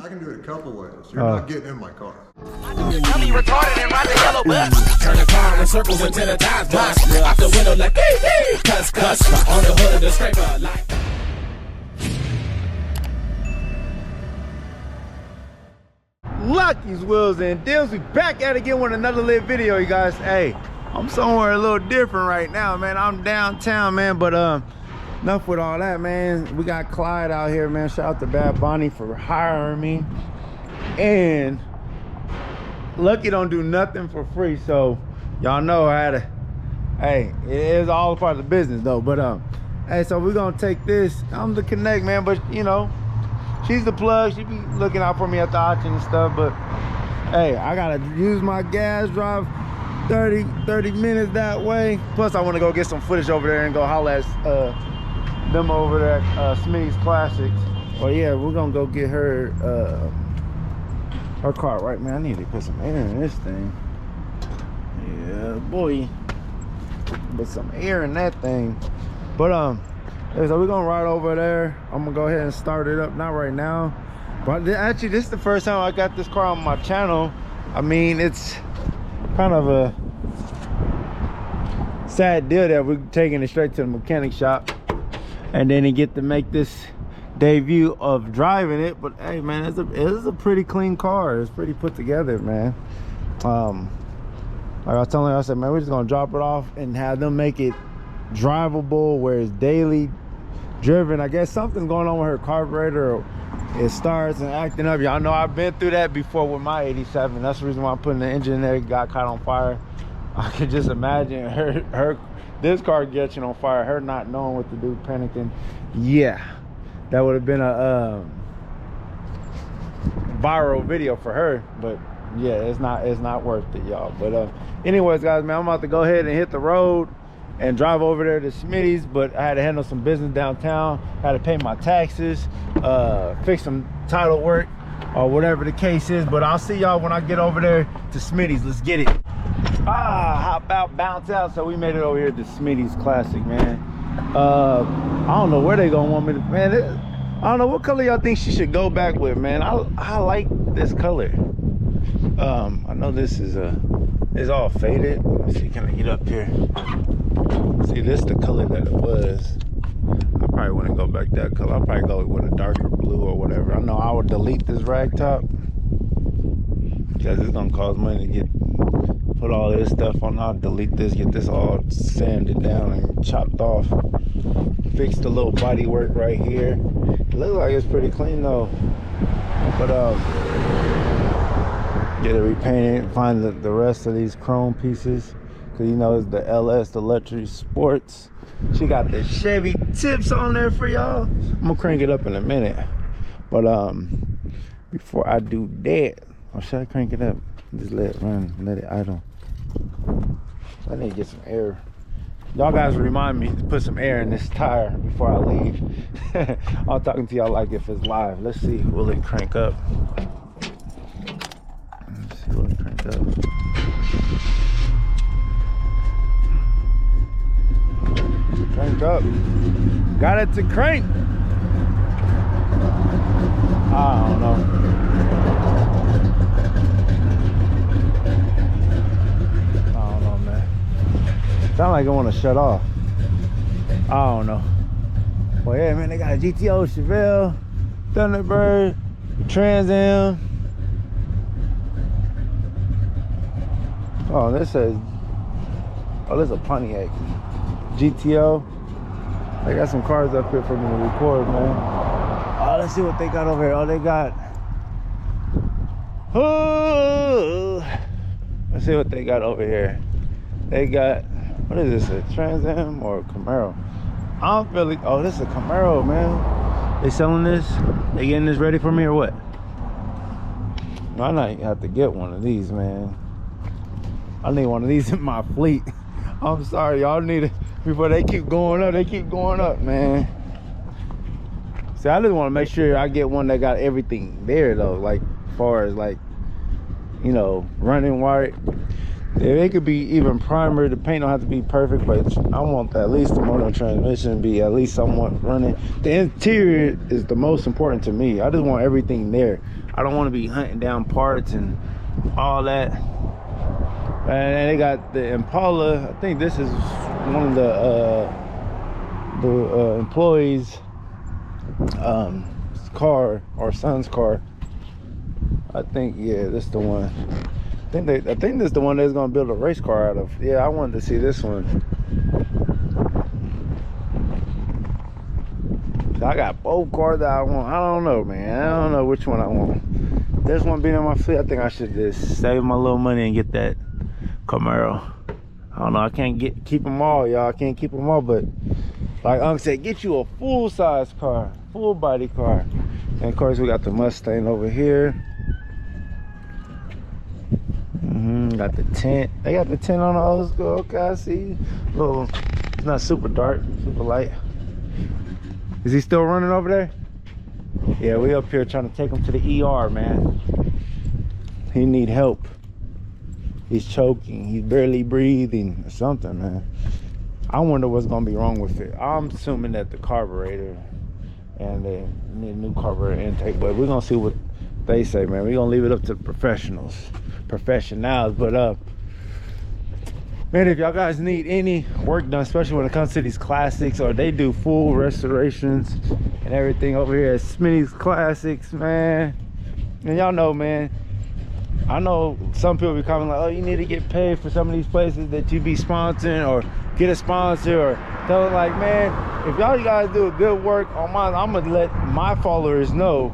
I can do it a couple ways. You're not getting in my car. Turn the car in circles until the tires bust. Out the window like cuss. On the hood of the scraper like. Lucky's Wheels and Deals. We back at it again with another lit video, you guys. Hey, I'm somewhere a little different right now, man. I'm downtown, man, but enough with all that, man. We got Clyde out here, man. Shout out to Bad Bonnie for hiring me. And Lucky don't do nothing for free, so y'all know I had to, hey, it is all a part of the business though. But hey, so we're gonna take this. I'm the connect, man, but you know, she's the plug. She be looking out for me at the auction and stuff, but hey, I gotta use my gas, drive 30 minutes that way. Plus I want to go get some footage over there and go holler at them over there at Smitty's Classics. Well, yeah, we're gonna go get her car right, man. I need to put some air in this thing. Yeah, boy, put some air in that thing. But so we're gonna ride over there. I'm gonna go ahead and start it up, not right now, but actually this is the first time I got this car on my channel. I mean, it's kind of a sad deal that we're taking it straight to the mechanic shop and then get to make this debut of driving it. But hey, man, it is a pretty clean car. It's pretty put together, man. Like I was telling her, I said, man, we're just gonna drop it off and have them make it drivable where it's daily driven. I guess something's going on with her carburetor, or it starts and acting up. Y'all know I've been through that before with my 87. That's the reason why I'm putting the engine in there. It got caught on fire. I could just imagine this car catching on fire, her not knowing what to do, panicking. Yeah, that would have been a viral video for her. But yeah, it's not worth it, y'all. But anyways, guys, man, I'm about to go ahead and hit the road and drive over there to Smitty's, but I had to handle some business downtown. Had to pay my taxes, fix some title work, or whatever the case is. But I'll see y'all when I get over there to Smitty's. Let's get it. Hop out, bounce out. So we made it over here to Smitty's Classic, man. I don't know where they gonna want me to, man. I don't know what color y'all think she should go back with, man. I like this color. I know this is it's all faded. Let's see, can I get up here? See, this is the color that it was. I probably wouldn't go back that color. I'll probably go with a darker blue or whatever. I know I would delete this rag top because it's gonna cost money to put all this stuff on. I'll delete this, get this all sanded down and chopped off. Fix the little body work right here. It looks like it's pretty clean though. But get it repainted, find the rest of these chrome pieces, because you know it's the LS, the Luxury Sports. She got the Chevy tips on there for y'all. I'm gonna crank it up in a minute, but before I do that, or should I crank it up? Just let it run, let it idle. I need to get some air. Y'all guys remind me to put some air in this tire before I leave. I'm talking to y'all like if it's live. Let's see, will it crank up? Let's see, will it crank up? Crank up. Got it to crank. I don't know. Sound like I want to shut off. I don't know. Well, yeah, man, they got a GTO, Chevelle, Thunderbird, Trans Am. Oh, this is a Pontiac GTO. They got some cars up here for me to record, man. Oh, let's see what they got over here. Oh, they got. Oh, let's see what they got over here. They got. What is this, a Trans Am or a Camaro? I don't feel like, oh, this is a Camaro, man. They selling this? They getting this ready for me or what? I might have to get one of these, man. I need one of these in my fleet. I'm sorry, y'all need it before they keep going up, man. See, I just want to make sure I get one that got everything there though, like as far as like, you know, running white. It could be even primer. The paint don't have to be perfect, but I want at least the motor transmission be at least somewhat running. The interior is the most important to me. I just want everything there. I don't want to be hunting down parts and all that. And they got the Impala. I think this is one of the employees' car or son's car. I think, yeah, this is the one. I think this is the one that's gonna build a race car out of. Yeah, I wanted to see this one. I got both cars that I want. I don't know, man. I don't know which one I want. This one being on my fleet, I think I should just save my little money and get that Camaro. I don't know. I can't keep them all, y'all. I can't keep them all, but like Unc said, get you a full-size car, full body car. And of course, we got the Mustang over here. Got the tent. They got the tent on the old school. Okay, I see. Little, it's not super dark, super light. Is he still running over there? Yeah, we up here trying to take him to the ER, man. He need help. He's choking. He's barely breathing or something, man. I wonder what's gonna be wrong with it. I'm assuming that the carburetor and they need a new carburetor intake, but we're gonna see what they say, man. We're gonna leave it up to the professionals. But man, if y'all guys need any work done, especially when it comes to these classics, or they do full restorations and everything over here at Smitty's Classics, man. And y'all know, man, I know some people be coming like, oh, you need to get paid for some of these places that you be sponsoring, or get a sponsor, or tell them like, man, if y'all guys do a good work on mine, I'm gonna let my followers know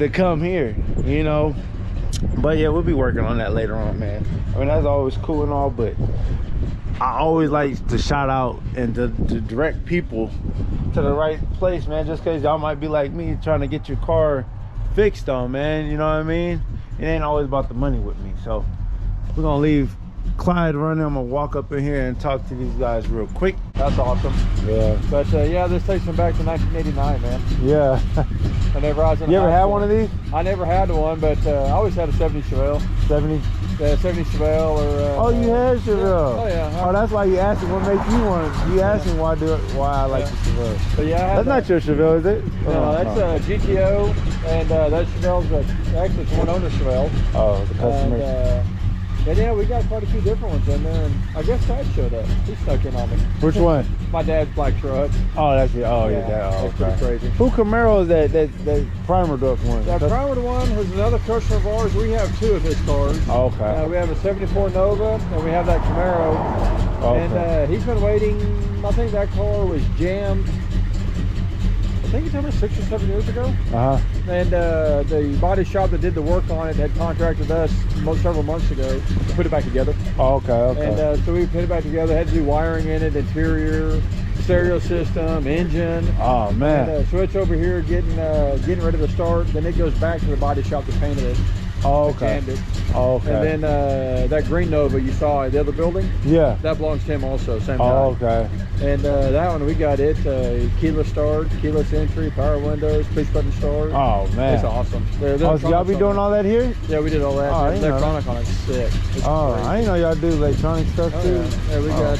to come here, you know. But yeah, we'll be working on that later on, man. I mean, that's always cool and all, but I always like to shout out and to direct people to the right place, man, just because y'all might be like me trying to get your car fixed on, man, you know what I mean? It ain't always about the money with me. So we're gonna leave Clyde running. I'm gonna walk up in here and talk to these guys real quick. That's awesome. Yeah. But yeah, this takes me back to 1989, man. Yeah. Whenever I was in You ever high had school. one of these? I never had one, but I always had a 70 Chevelle. 70? Yeah, 70 Chevelle or... Oh, you had Chevelle? Oh, yeah. Oh, that's why you asked me what makes you want. You asked me why I like the Chevelle. But yeah, I had That's not your Chevelle, is it? No, that's a GTO, and that Chevelle's actually it's one owner Chevelle. Oh, the customers. And yeah, we got quite a few different ones in there, and I guess Tad showed up. He snuck in on me. Which one? My dad's black truck. Oh, that's your. Oh, Yeah, your dad. Oh, that's pretty crazy. Who Camaro is that primer duck one? That primer one is another customer of ours. We have two of his cars. Oh, okay. We have a 74 Nova, and we have that Camaro. Okay. And he's been waiting. I think that car was jammed. I think he told me 6 or 7 years ago. And the body shop that did the work on it had contracted us several months ago to put it back together. Oh, okay. And so we put it back together. Had to do wiring in it, interior, stereo system, engine. Oh man. And, switch over here, getting ready to start. Then it goes back to the body shop that painted it. Oh, okay. Oh, okay. And then that green Nova you saw at the other building. Yeah. That belongs to him also. Same guy. Oh, okay. And that one we got it keyless start, keyless entry, power windows, push button start. Oh man. It's awesome. Oh, so y'all be doing all that here? Yeah, we did all that. Oh, The electronic on it's sick. It's Oh, crazy. I didn't know y'all do electronic stuff too. Yeah, we got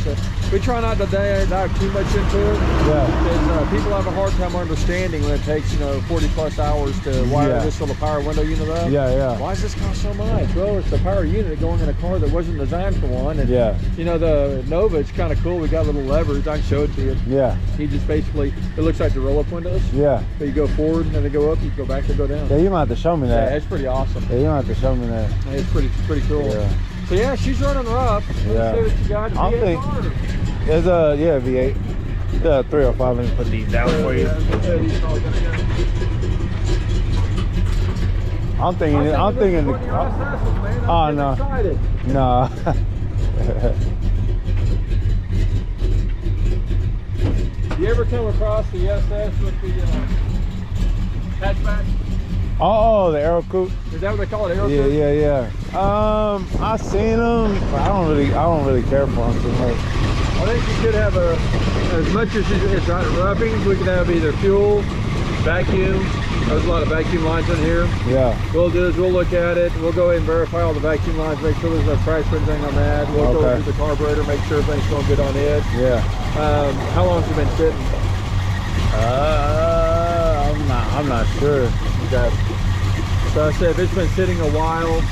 we try not to dive too much into it. Yeah. Because people have a hard time understanding when it takes 40 plus hours to wire this little power window unit up. Yeah, yeah. Why does this cost so much? Well, it's a power unit going in a car that wasn't designed for one. And Yeah. the Nova, it's kind of cool. We got little levers. I can show it to you. Yeah. He just basically, it looks like the roll-up windows. Yeah. So you go forward and then they go up, you go back and go down. Yeah, you might have to show me Yeah, that. it's pretty awesome. Yeah, you might have to show me that. It's pretty cool. Yeah. So yeah, she's running rough. Yeah. Let's see what you got. I'm V8 think- motor. There's a V8. Yeah, 305. Let me put these down for you. I'm thinking. Oh no. No. You ever come across the SS with the hatchback? Oh, the Aero Coupe. Is that what they call it? Aero Yeah, Coupe? yeah. I seen them, but I don't really care for them too much. I think you could have as much as it's rubbing, we could have either fuel, vacuum, There's a lot of vacuum lines in here. Yeah. What we'll do is we'll look at it. We'll go ahead and verify all the vacuum lines, make sure there's no cracks or anything on that. We'll go through the carburetor, make sure everything's going good on it. Yeah. How long has it been sitting? I'm not sure. Okay. So I said if it's been sitting a while,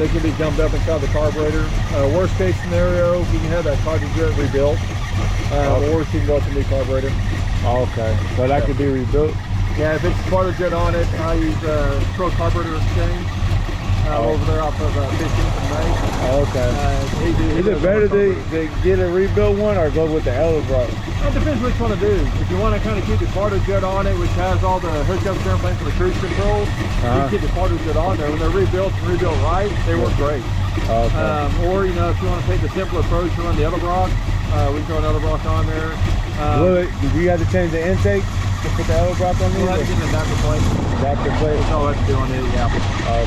it can be gummed up inside the carburetor. Worst case scenario, you can have that carburetor rebuilt. Or you can go with a new carburetor. Okay. So that could be rebuilt? Yeah, if it's quarter jet on it, I use Pro Carburetor Exchange over there off of 15th and May. Okay. Is it better to get a rebuilt one or go with the Elderbrock? It depends which one to do. If you want to kind of keep the quarter jet on it, which has all the hookups and everything for the cruise control, you keep the quarter jet on there. When they're rebuilt and rebuilt right, they work great. Okay. Or, you know, if you want to take the simpler approach and run the Elderbrock, we can throw an Elderbrock on there. Do you have to change the intake to put the Elderbrock on We'll these? have to get an adapter plate. Adapter plate? That's all I have to do on it, yeah.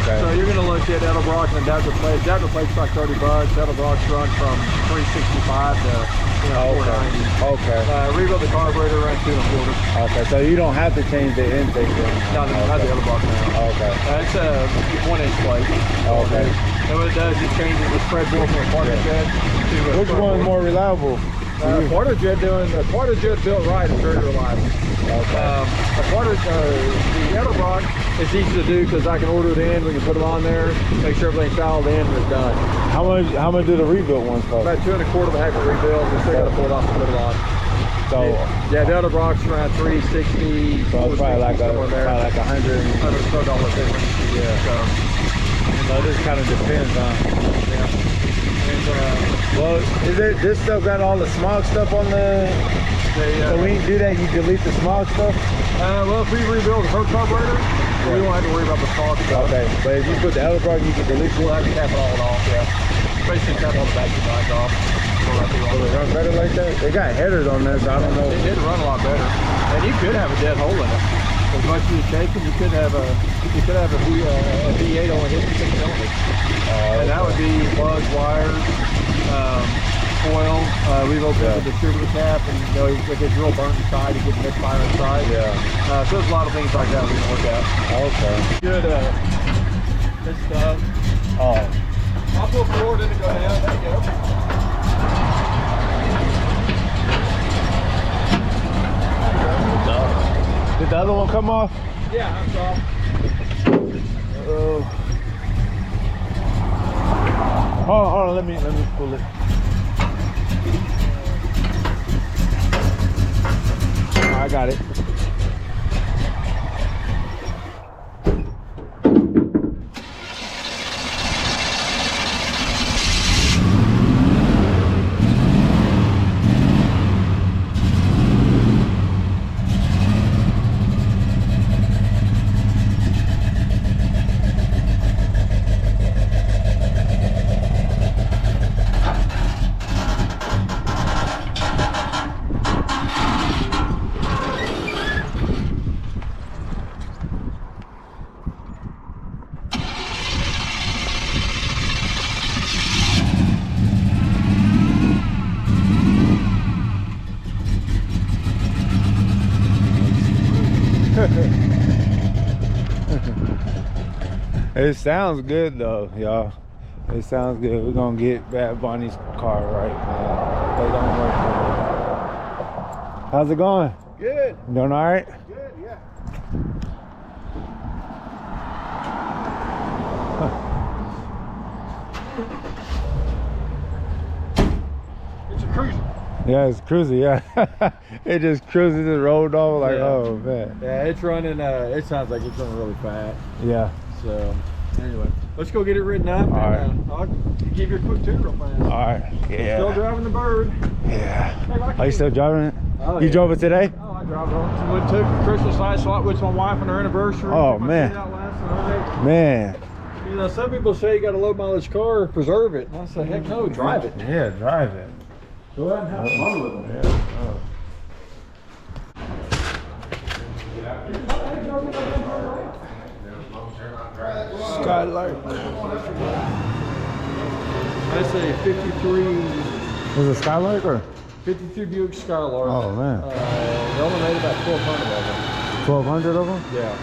Okay. So you're going to look at Elderbrock and adapter plate. Adapter plate's like $30. Elderbrock's run from $365 to $490. Okay. Rebuild the carburetor around $2.25. Okay, so you don't have to change the intake then? No, not the Elderbrock now. Okay. It's a 1-inch plate. Okay. And what it does, it changes the spread bore from a quarter jet to a Which one's more reliable? quarter jet built right is very reliable. The Elderbrock is easy to do because I can order it in, we can put it on there, make sure everything's dialed in and it's done. How much do the rebuilt ones cost? About $2.25 to have it rebuilt, we still got to pull it off and put it on. So yeah, the Elderbrock's around $360. So it's probably like $100. $100 difference. So this kind of depends on. Yeah. Well, this stuff got all the smog stuff on the. So when you do that, you delete the smog stuff. Well, if we rebuild the hurt carburetor, we won't have to worry about the smog stuff. Okay, but if you put the Elderbrock, you can delete it. We'll have to tap it all off. Yeah, basically tap all the vacuum lines off. Will it run better like that? They got headers on there, so I don't know. It did run a lot better, and you could have a dead hole in it. As much as you're shaking, you could have a V8 only hitting 6 cylinders. And that would be plugs, wires, oil. We've opened the distributor cap, and you know, if it's real burnt inside, you get misfire inside. Yeah. So there's a lot of things like that we can look at. Okay. Good. Good stuff. Oh. I'll pull forward and go down. There you go. Did the other one come off? Yeah, I'm off. Hold on, let me pull it. I got it. It sounds good though, y'all. It sounds good. We're gonna get Bad Bonnie's car right, man. They don't work for me. How's it going? Good. You doing all right? Good, yeah. It's a cruiser. Yeah, it's cruising, yeah. It just cruises and rolled off like, oh man. Yeah, it's running, it sounds like it's running really fast. Yeah. So, anyway, let's go get it ridden up. All right. I'll give you a quick tour real fast. All right. Yeah. Still driving the Bird. Yeah. Are you still driving it? Oh, You drove it today? Oh, I drove it. Went to Christmas light swap with my wife on her anniversary. Oh, Took my man. kid out last night. Man. You know, some people say you got a low mileage car, preserve it. And I say, heck no, drive it. Yeah, drive it. Go ahead and have fun with it. Yeah. Skylark. That's a 53. Was it Skylark or? 53 Buick Skylark. Oh man. They only made about 1,200 of them. 1,200 of them? Yeah.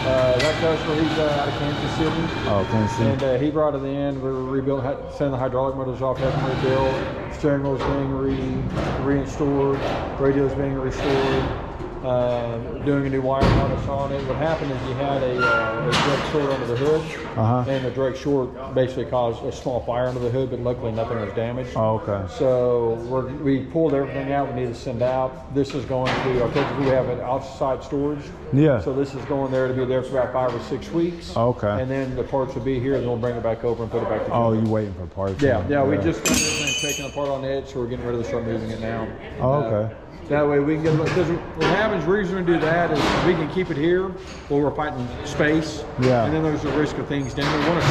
That customer, he's out of Kansas City. Oh, Kansas City. And he brought it in. We were rebuilt, sending the hydraulic motors off, having them rebuilt. Steering wheel's being reinstored. Radio's being restored. Doing a new wire harness on it. What happened is you had a direct short under the hood, and the direct short basically caused a small fire under the hood, but luckily nothing was damaged. Oh, okay. So we pulled everything out we need to send out. This is going to, I think we have an outside storage. Yeah. So this is going there to be there for about 5 or 6 weeks. Okay. And then the parts will be here, and we'll bring it back over and put it back together. Oh, you waiting for parts? Yeah, we just got everything taken apart on the edge, so we're getting ready to start moving it now. Oh, okay. That way we can get, because what happens, the reason we do that is we can keep it here while we're fighting space. Yeah. And then there's the risk of things down there.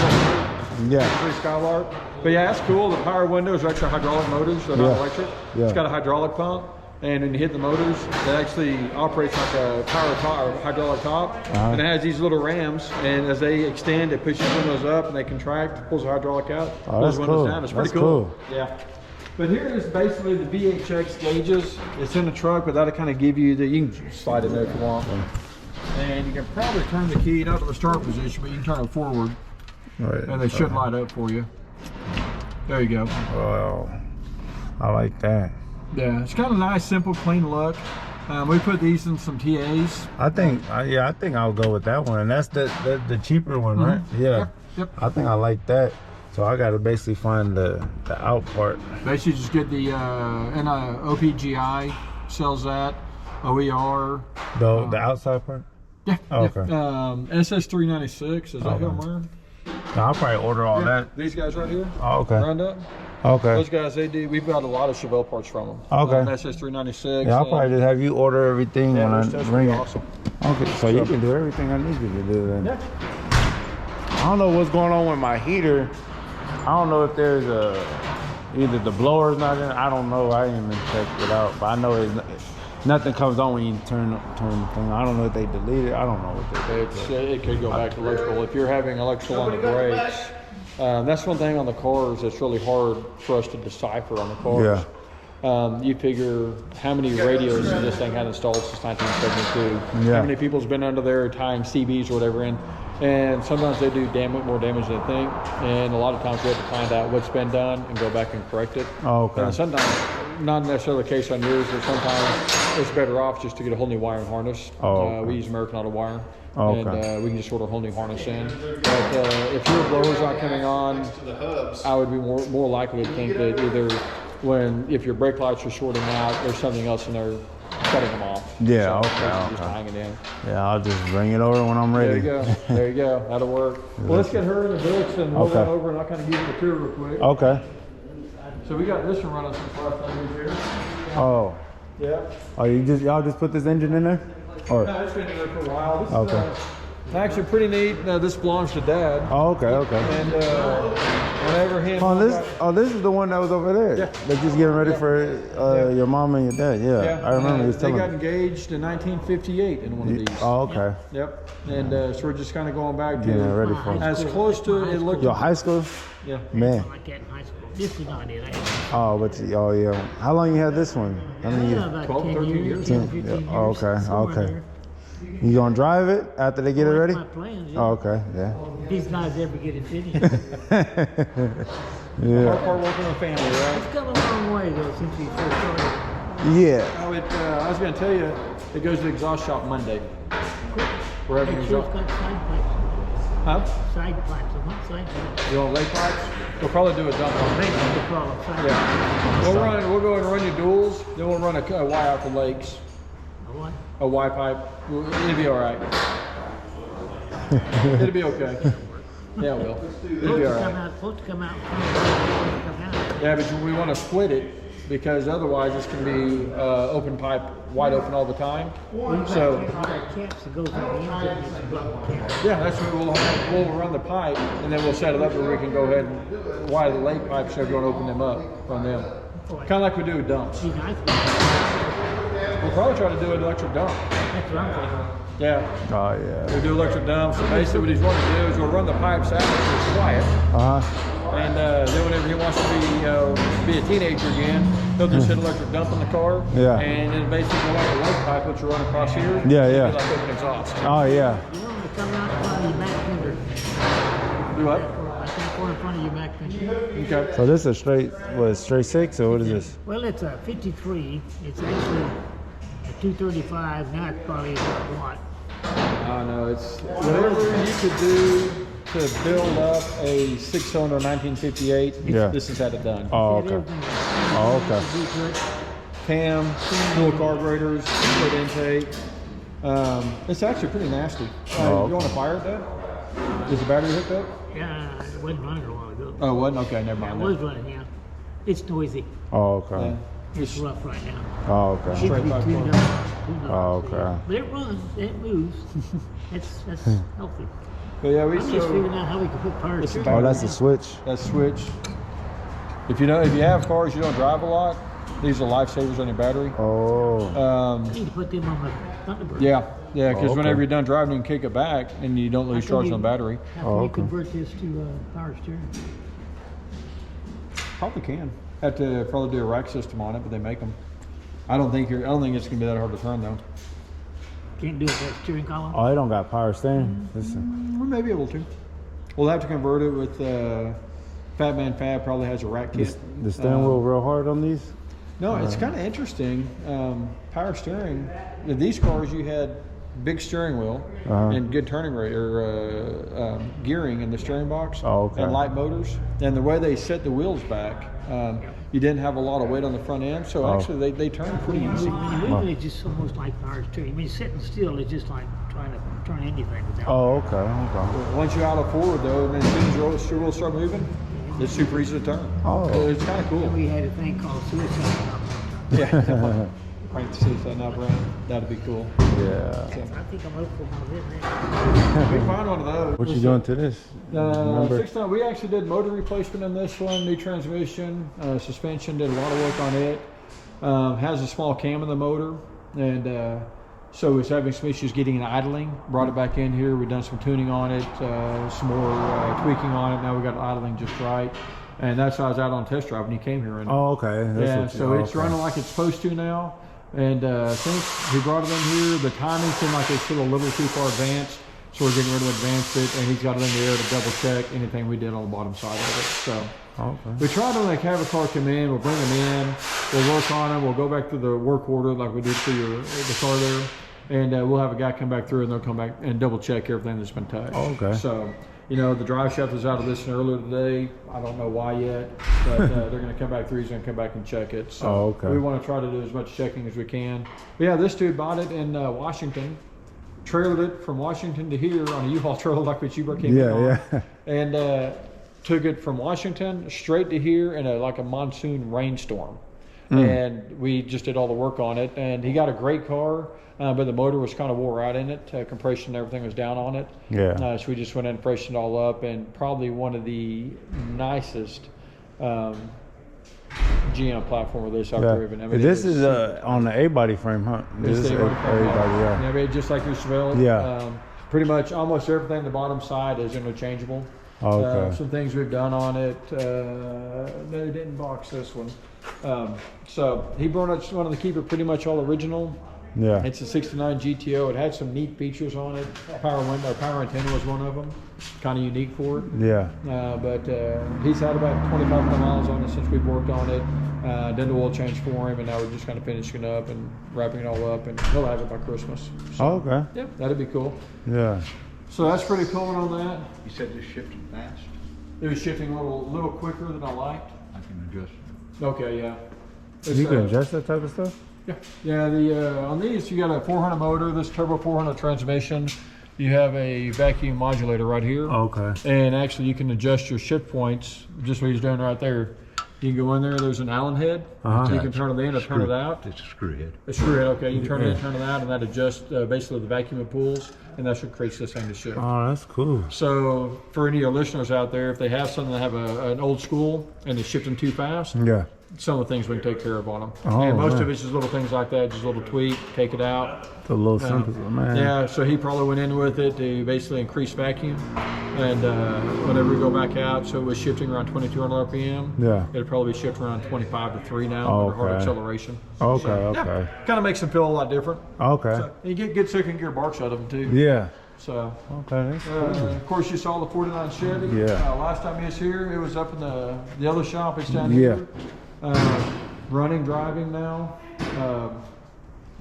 Free Skylark. But yeah, that's cool. The power windows are actually hydraulic motors, they're not electric. Yeah. It's got a hydraulic pump. And when you hit the motors, it actually operates like a power top or hydraulic top. And it has these little rams, and as they extend, it pushes windows up and they contract, pulls the hydraulic out, pulls the windows down. It's pretty cool. Yeah. But here is basically the VHX gauges. It's in the truck, but that'll kind of give you the, you can slide in there if you want. And you can probably turn the key not to the start position, but you can turn it forward. Right. And they should light up for you. There you go. Wow. I like that. Yeah, it's got a nice, simple, clean look. We put these in some TAs. I think I'll go with that one. And that's the cheaper one, right? Yeah. Yep. I think I like that. So I gotta basically find the out part. Basically just get the OPGI sells that. OER. The outside part? Yeah. Oh, okay. SS396 is that who I'm wearing? No, I'll probably order all that. These guys right here. Oh, okay. Round up. Okay. Those guys, we've got a lot of Chevelle parts from them. Okay. SS396. Yeah, I'll probably just have you order everything when I bring it. Awesome. Okay, so you can do everything I need you to do then. Yeah. I don't know what's going on with my heater. I don't know if there's either the blower's not in. I don't know. I didn't even check it out. But I know nothing comes on when you turn the thing. I don't know if they delete it. I don't know what they did. It could go back to electrical. If you're having electrical on the brakes, that's one thing on the cars that's really hard for us to decipher on the cars. Yeah. You figure how many radios this thing had installed since 1972. Yeah. How many people's been under there tying CBs or whatever in. And sometimes they do more damage than they think. And a lot of times we have to find out what's been done and go back and correct it. Oh, okay. And sometimes, not necessarily the case on yours, but sometimes it's better off just to get a whole new wire and harness. Oh, okay. We use American Auto Wire. Oh, and okay. we can just order a whole new harness in. But if your blower's not coming on, I would be more likely to think that either if your brake lights are shorting out, there's something else in there cutting them off. Yeah, so okay. Just tying it in. Yeah, I'll just bring it over when I'm ready. There you go. There you go. That'll work. Well, let's get her in the books and we'll run over and I'll kind of give you the tour real quick. Okay. So we got this one running since last time we were here. Oh. Yeah. Oh, y'all just put this engine in there? Or? No, it's been in there for a while. This Okay. is actually pretty neat. This belongs to Dad. Oh, okay, okay. And whenever him. This is the one that was over there. Yeah. They're just getting ready for your mom and your dad. Yeah. I remember you they telling got me. engaged in 1958 in one of these. Oh, okay. Yep. And so we're just kind of going back Getting to ready for it. as close to it looked. Your high school? Yeah. Man. Like that in high school. This is not it. Oh, yeah. How long you had this one? How many years? About 12, 10 13 years. years. 10, 15 years. Oh, okay, somewhere okay. there. You gonna drive it after they get it ready? That's my plan, yeah. Oh, okay, yeah. These guys ever get it finished. Yeah. Hard working with family, right? It's come a long way though since we first started. Yeah. I was going to tell you, it goes to the exhaust shop Monday. We're having Make sure it's exhaust. got side pipes. Huh? Side pipes. I want side pipes. You want lay pipes? We'll probably do a dump on Make it. them the problem. Side Yeah. pipes. We'll go and run your duals, then we'll run a Y out the lakes. A what? A Y pipe. It'll be all right. It'll be okay. Yeah, it will. It'll be all right. Supposed to come out. Yeah, but we want to split it because otherwise it's going to be open pipe, wide open all the time. So, You got caps that goes on the engine. It's a block cap. yeah, that's what we'll run the pipe and then we'll set it up where we can go ahead and wire the lake pipes so everyone open them up from them. Kind of like we do with dumps. See, nice. We'll probably try to do an electric dump. That's what I'm thinking. Yeah. Oh, yeah. We do electric dumps. So basically what he's wanting to do is we'll run the pipes out so it's quiet. And then whenever he wants to be a teenager again, he'll just hit electric dump in the car. Yeah. And then basically like a lake pipe, which you run across here. Yeah, yeah. It'll be like open exhaust. Oh, yeah. You know, the come out in front of your back fender. Do what? I think four in front of your back fender. Okay. So this is straight 6 or what is this? Well, it's a 53. It's actually a 235. Now it's probably about what? I know, it's whatever you could do to build up a 6-cylinder 1958. Yeah. This has had it done. Oh, It okay. is, Oh, okay. do to it. Cam, dual carburetors, split intake. It's actually pretty nasty. Oh, You want to fire it though? Is the battery hooked up? Yeah, it wasn't running a while ago. Oh, it wasn't? Okay, never It mind. was then. running, yeah. It's noisy. Oh, okay. Yeah. It's rough right now. Oh, It okay. should be back tuned forward. up. Oh, okay. But it runs, it moves. That's healthy. But yeah, we I'm just figuring so out how we can put power It's steering. Oh, that's the switch. that switch. If you have cars you don't drive a lot, these are lifesavers on your battery. Oh. I need to put them on my Thunderbird. Yeah, because okay. whenever you're done driving, you can kick it back and you don't lose How can charge you- on the battery. How can Oh, you okay. convert this to power steering? Probably can. Have to probably do a rack system on it, but they make them. I don't think it's gonna be that hard to turn though. Can't do it with that steering column? Oh, it don't got power steering. Listen. We may be able to. We'll have to convert it with Fat Man Fab probably has a rack kit. The steering wheel real hard on these? No, it's kind of interesting. Power steering. In these cars, you had big steering wheel and good turning rate or gearing in the steering box Oh, okay. and light motors. And the way they set the wheels back, you didn't have a lot of weight on the front end, so actually they turn pretty easy. When you move it, it's just almost like power steering. When you're sitting still, it's just like trying to turn anything without. Oh, okay. Okay. Once you're out of forward though, and then as soon as your wheels start moving, it's super easy to turn. Oh. So it's kind of cool. We had a thing called suicide. Yeah. Crank the suicide knob around. That'd be cool. Yeah. I think I'm hopeful about it now. We can find one of those. What you doing to this? Remember? 6 we actually did motor replacement in this one, new transmission, suspension, did a lot of work on it. Has a small cam in the motor, and so it's having some issues getting it idling. Brought it back in here, we've done some tuning on it, some more tweaking on it. Now we got it idling just right. And that's why I was out on test drive when you came here. And Oh, okay. That's yeah, what you- so it's okay. running like it's supposed to now. And since he brought it in here, the timing seemed like it's still a little too far advanced. So we're getting rid of advanced it, and he's got it in the air to double check anything we did on the bottom side of it. So Okay. we try to have a car come in, we'll bring them in, we'll work on them, we'll go back to the work order like we did for the car there. And we'll have a guy come back through and they'll come back and double check everything that's been touched. Oh, okay. So, the drive shaft was out of this earlier today. I don't know why yet, but they're going to come back through. He's going to come back and check it. So Oh, okay. we want to try to do as much checking as we can. But yeah, this dude bought it in Washington, trailered it from Washington to here on a U-Haul trailer like what you came in on. Yeah. And took it from Washington straight to here in a monsoon rainstorm. And we just did all the work on it. And he got a great car, but the motor was kind of wore out in it. Compression and everything was down on it. Yeah. So we just went in and freshened it all up. And probably one of the nicest GM platform with this I've driven. I mean, This it is on the A-body frame, huh? This is A-body, yeah. I mean, just like your Chevelle. Yeah. Pretty much almost everything the bottom side is interchangeable. Okay. Some things we've done on it. No, they didn't box this one. So he wanted to keep it pretty much all original. Yeah. It's a 69 GTO. It had some neat features on it. Power antenna was one of them. Kind of unique for it. Yeah. But he's had about 2,500 miles on it since we've worked on it. Did the oil change for him, and now we're just kind of finishing up and wrapping it all up, and he'll have it by Christmas. So, Oh, okay. yeah, that'd be cool. Yeah. So that's pretty cool on that. You said this shifted fast? It was shifting a little quicker than I liked. I can adjust. Okay, yeah. It's, You can adjust that type of stuff? Yeah, on these you got a 400 motor, this turbo 400 transmission. You have a vacuum modulator right here. Okay. And actually you can adjust your shift points, just what he's doing right there. You can go in there, there's an Allen head. You can turn it in or turn it out. It's a screw head. A screw head, okay. You can turn it in, turn it out, and that adjusts basically the vacuum it pulls, and that's what creates this thing to shift. Oh, that's cool. So for any of your listeners out there, if they have something that have an old school and it's shifting too fast, Yeah. some of the things we can take care of on them. Oh, and most man. of it's just little things like that, just a little tweak, take it out. It's a little simple, man. Yeah, so he probably went in with it to basically increase vacuum. And whenever we go back out, so it was shifting around 2,200 RPM. Yeah. It'll probably shift around 25 to 3 now Oh, under hard okay. acceleration. Okay, So, okay. Kind of makes them feel a lot different. Okay. So, you get good second gear barks out of them too. Yeah. So, Okay, that's cool. of course, you saw the 49 Chevy. Yeah. Last time he was here, it was up in the other shop. It's down Yeah. here. Running, driving now.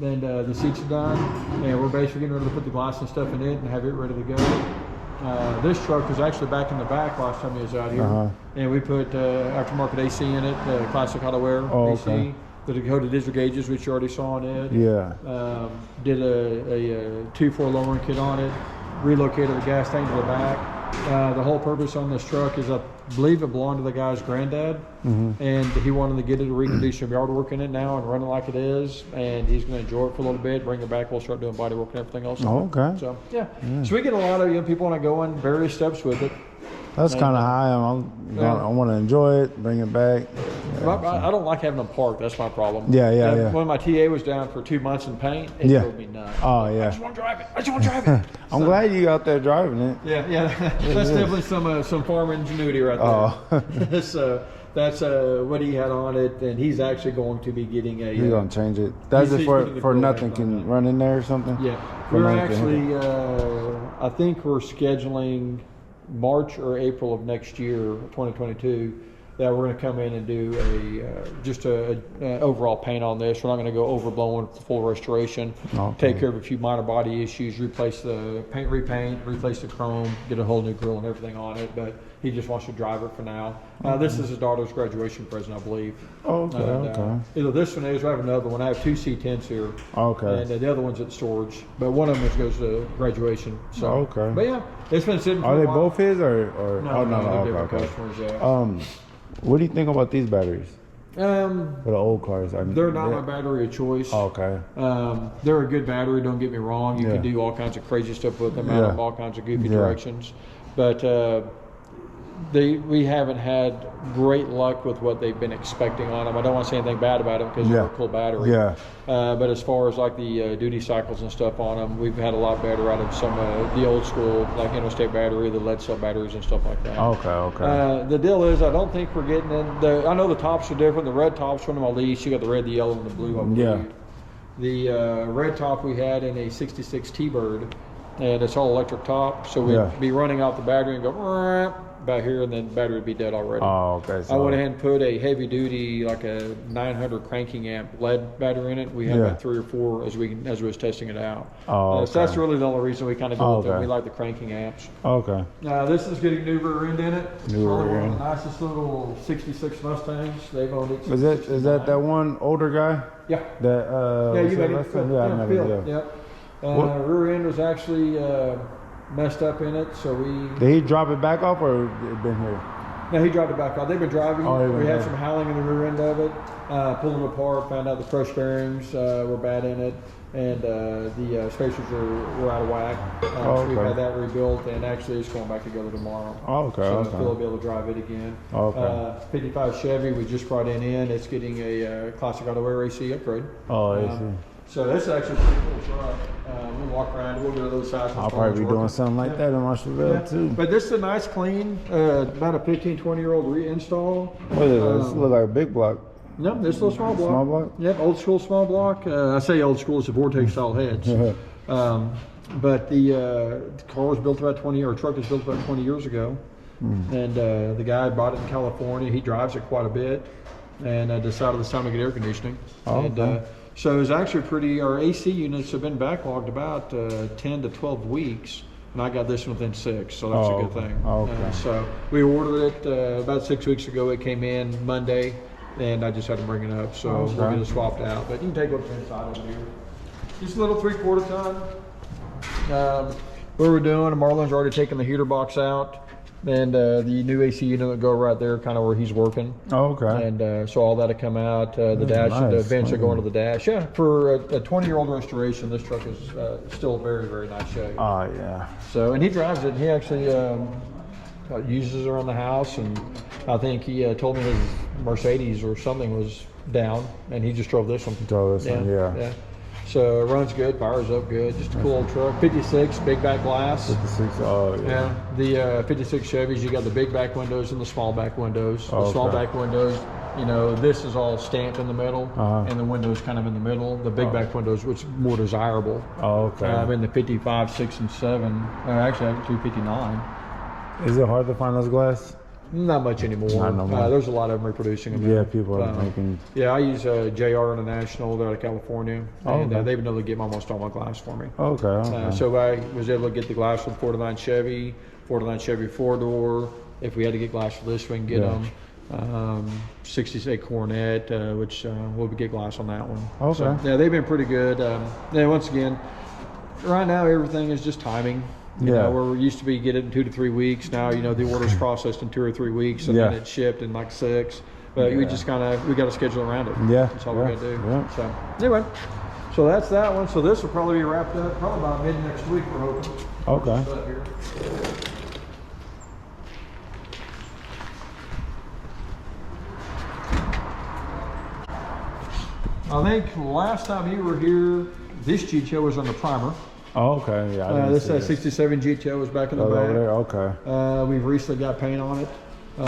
And the seats are done. And we're basically getting ready to put the glass and stuff in it and have it ready to go. This truck was actually back in the back last time he was out here. And we put aftermarket AC in it, classic auto wear AC. Okay. The Dakota diesel gauges, which you already saw in it. Yeah. Did a 2.4 lowering kit on it. Relocated the gas tank to the back. The whole purpose on this truck is, I believe it belonged to the guy's granddad, and he wanted to get it to recondition some yard work in it now and run it like it is, and he's going to enjoy it for a little bit, bring it back, we'll start doing body work and everything else. Okay. So, yeah. So we get a lot of young people want to go in various steps with it. That's kind of high. I want to enjoy it, bring it back. I don't like having them parked. That's my problem. Yeah. When my TA was down for 2 months in paint, it drove me nuts. Oh, I yeah. just want to drive it. I just want to drive it. I'm glad you out there driving it. Yeah. That's definitely some farm ingenuity right there. So that's what he had on it, and he's actually going to be getting a. He's gonna change it. That's it for nothing can run in there or something. Yeah, we're actually. I think we're scheduling March or April of next year, 2022, that we're going to come in and do just a overall paint on this. We're not going to go overblown with the full restoration. Take care of a few minor body issues, replace the paint, repaint, replace the chrome, get a whole new grill and everything on it. But he just wants to drive it for now. This is his daughter's graduation present, I believe. Okay. Either this one is, or I have another one. I have 2 C10s here. Okay. And the other one's at storage, but one of them goes to graduation. So. Okay. But yeah, it's been sitting. Are for they a while. both his or? No, they're different okay. customers. Yeah. What do you think about these batteries Um, for the old cars? they're not my battery of choice. Okay. They're a good battery. Don't get me wrong. You can do all kinds of crazy stuff with them out of all kinds of goofy directions, but we haven't had great luck with what they've been expecting on them. I don't want to say anything bad about them because they're a cool battery. Yeah. But as far as like the duty cycles and stuff on them, we've had a lot better out of some the old school like interstate battery, the lead cell batteries and stuff like that. Okay. The deal is, I don't think we're getting in. I know the tops are different. The red tops from my lease. You got the red, the yellow, and the blue. I believe. Yeah. The red top we had in a 66 T-Bird, and it's all electric top. So we'd be running out the battery and go back here, and then the battery would be dead already. Oh, okay. So I went ahead and put a heavy duty, like a 900 cranking amp lead battery in it. We had about 3 or 4 as we was testing it out. So that's really the only reason we kind of go with them. We like the cranking amps. Okay. This is getting new rear end in it. New rear end. One of the nicest little 66 Mustangs. They've owned it. Is that one older guy? Yeah. That You met him. Yeah, I met him. Yeah. Rear end was actually messed up in it, so Did he drop it back off or it been here? No, he dropped it back off. They've been driving. We had there. some howling in the rear end of it. Pulled them apart, found out the crush bearings were bad in it, and the spacers were out of whack. So we've had that rebuilt, and actually it's going back together tomorrow. So Phil will be able to drive it again. 55 Chevy we just brought in. It's getting a classic auto wear AC upgrade. AC. So that's actually a pretty cool truck. We'll walk around, we'll go to the other side. I'll probably be doing something like that in my Chevelle too. But this is a nice clean, about a 15, 20-year-old reinstall. What is this? This look like a big block. No, this little small block. Small block? Yep, old school small block. I say old school, it's a Vortex style heads. But the car was built about 20, or truck was built about 20 years ago. And the guy bought it in California. He drives it quite a bit, and decided it's time to get air conditioning. So it's actually pretty, our AC units have been backlogged about 10 to 12 weeks, and I got this one within 6, so that's a good thing. So we ordered it about 6 weeks ago. It came in Monday, and I just had to bring it up, so we'll get it swapped out. But you can take what's inside of here. Just a little 3/4 ton. What we're doing, Marlon's already taken the heater box out. And the new AC unit will go right there, kind of where he's working. And so all that'll come out. The dash and the vents will go into the dash. Yeah, for a 20-year-old restoration, this truck is still very, very nice shape. So, and he drives it. He actually uses it around the house. And I think he told me his Mercedes or something was down, and he just drove this one. Yeah. So it runs good, fires up good, just a cool old truck. 56, big back glass. 56, the 56 Chevys, you got the big back windows and the small back windows. The small back windows you know, this is all stamped in the middle, and the window's kind of in the middle. The big back windows, which is more desirable. Oh, okay. In the 55, 6, and 7. Actually, 259. Is it hard to find those glass? Not much anymore. Not no more. There's a lot of them reproducing them. Yeah, people are making. Yeah, I use JR International. They're out of California, and okay. they've been able to get almost all my glass for me. Okay. So I was able to get the glass for the 49 Chevy, 49 Chevy 4-door. If we had to get glass for this, we can get them. 68 Coronet, which we'll get glass on that one. Okay. So, yeah, they've been pretty good. Yeah, once again, right now everything is just timing. You know, where we used to be get it in 2 to 3 weeks. Now, you know, the order's processed in 2 or 3 weeks, and then it's shipped in like 6. But we just we got to schedule around it. Yeah. That's all we got to do. Yeah. So anyway, so that's that one. So this will probably be wrapped up probably about mid next week. We're hoping. Okay. I think last time you were here, this GTO was on the primer. Oh, okay. Yeah. This 67 GTO was back in the back. Over there. Okay. We've recently got paint on it. Go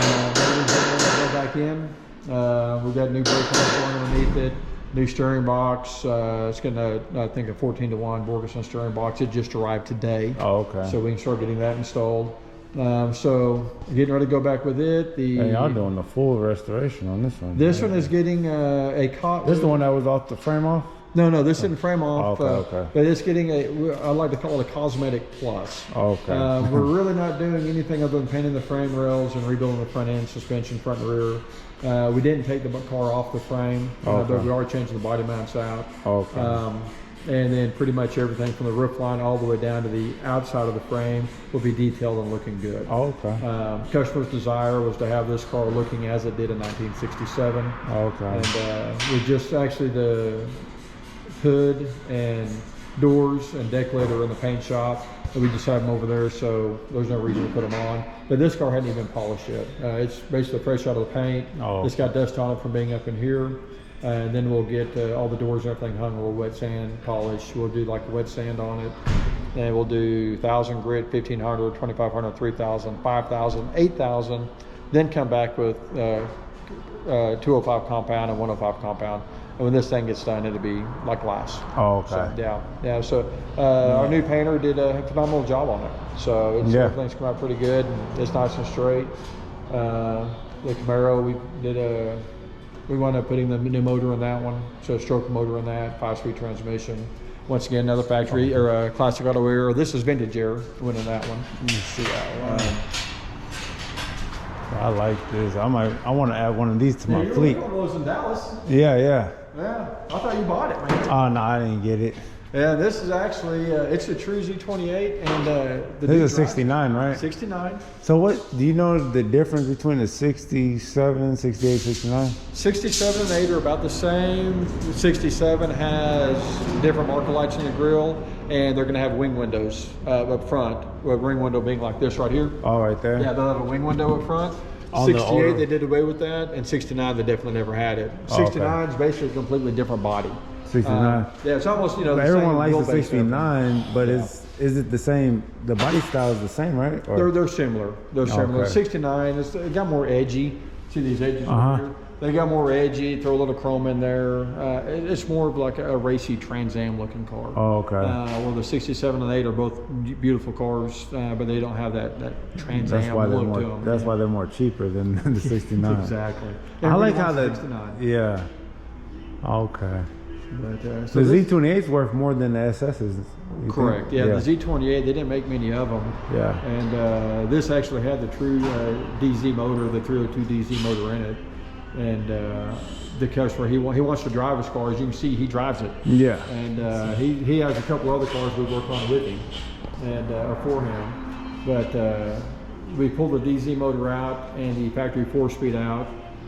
back in. We got new brake lines going underneath it. New steering box. It's gonna, I think, a 14-to-1 Borgeson steering box. It just arrived today. Oh, okay. So we can start getting that installed. So getting ready to go back with it. Hey, y'all doing the full restoration on this one. This one is getting a cot. This is the one that was off the frame off? No, this didn't frame off. Okay. But it's getting I like to call it a cosmetic plus. Okay. We're really not doing anything other than painting the frame rails and rebuilding the front end, suspension, front and rear. We didn't take the car off the frame, but we are changing the body mounts out. Okay. And then pretty much everything from the roof line all the way down to the outside of the frame will be detailed and looking good. Okay. Customer's desire was to have this car looking as it did in 1967. Okay. And we just actually the hood and doors and deck lid are in the paint shop. We just have them over there, so there's no reason to put them on. But this car hadn't even been polished yet. It's basically fresh out of the paint. It's got dust on it from being up in here. And then we'll get all the doors and everything hung. We'll wet sand, polish. We'll do like wet sand on it. And we'll do 1,000 grit, 1,500, 2,500, 3,000, 5,000, 8,000. Then come back with 205 compound and 105 compound. And when this thing gets done, it'll be like glass. Oh, okay. So, yeah. So our new painter did a phenomenal job on it. So everything's come out pretty good. And it's nice and straight. The Camaro, we wound up putting the new motor in that one. So a stroke motor in that, 5-speed transmission. Once again, another factory or classic auto air. This is vintage air. Went in that one. Let me see that one. I like this. I want to add one of these to my fleet. You were one of those in Dallas. Yeah. Yeah, I thought you bought it, man. Oh no, I didn't get it. Yeah, this is actually it's a true Z28, and this is a 69, right? 69. So what do you know the difference between the 67, 68, 69? 67 and 8 are about the same. 67 has different marker lights in the grille, and they're going to have wing windows up front. With ring window being like this right here. Oh, right there. Yeah, they'll have a wing window up front. On 68, they did away with that, and 69, they definitely never had it. 69 is basically a completely different body. 69. Yeah, it's almost, you know, everyone likes the 69, but is it the same? The body style is the same, right? Or? They're similar. They're similar. Okay. 69, it got more edgy. See these edges over here? They got more edgy. Throw a little chrome in there. It's more of like a racy Trans Am looking car. Oh, okay. Well, the 67 and 8 are both beautiful cars, but they don't have that Trans Am look to them. That's why they're more cheaper than the 69. Exactly. I like how the 69. Yeah. Okay. But, so the Z28 is worth more than the SS's. Correct. Yeah, the Z28, they didn't make many of them. Yeah. And this actually had the true DZ motor, the 302 DZ motor in it. And the customer, he wants to drive his car. As you can see, he drives it. Yeah. And he has a couple other cars we work on with him, and or for him. But we pulled the DZ motor out and the factory 4-speed out.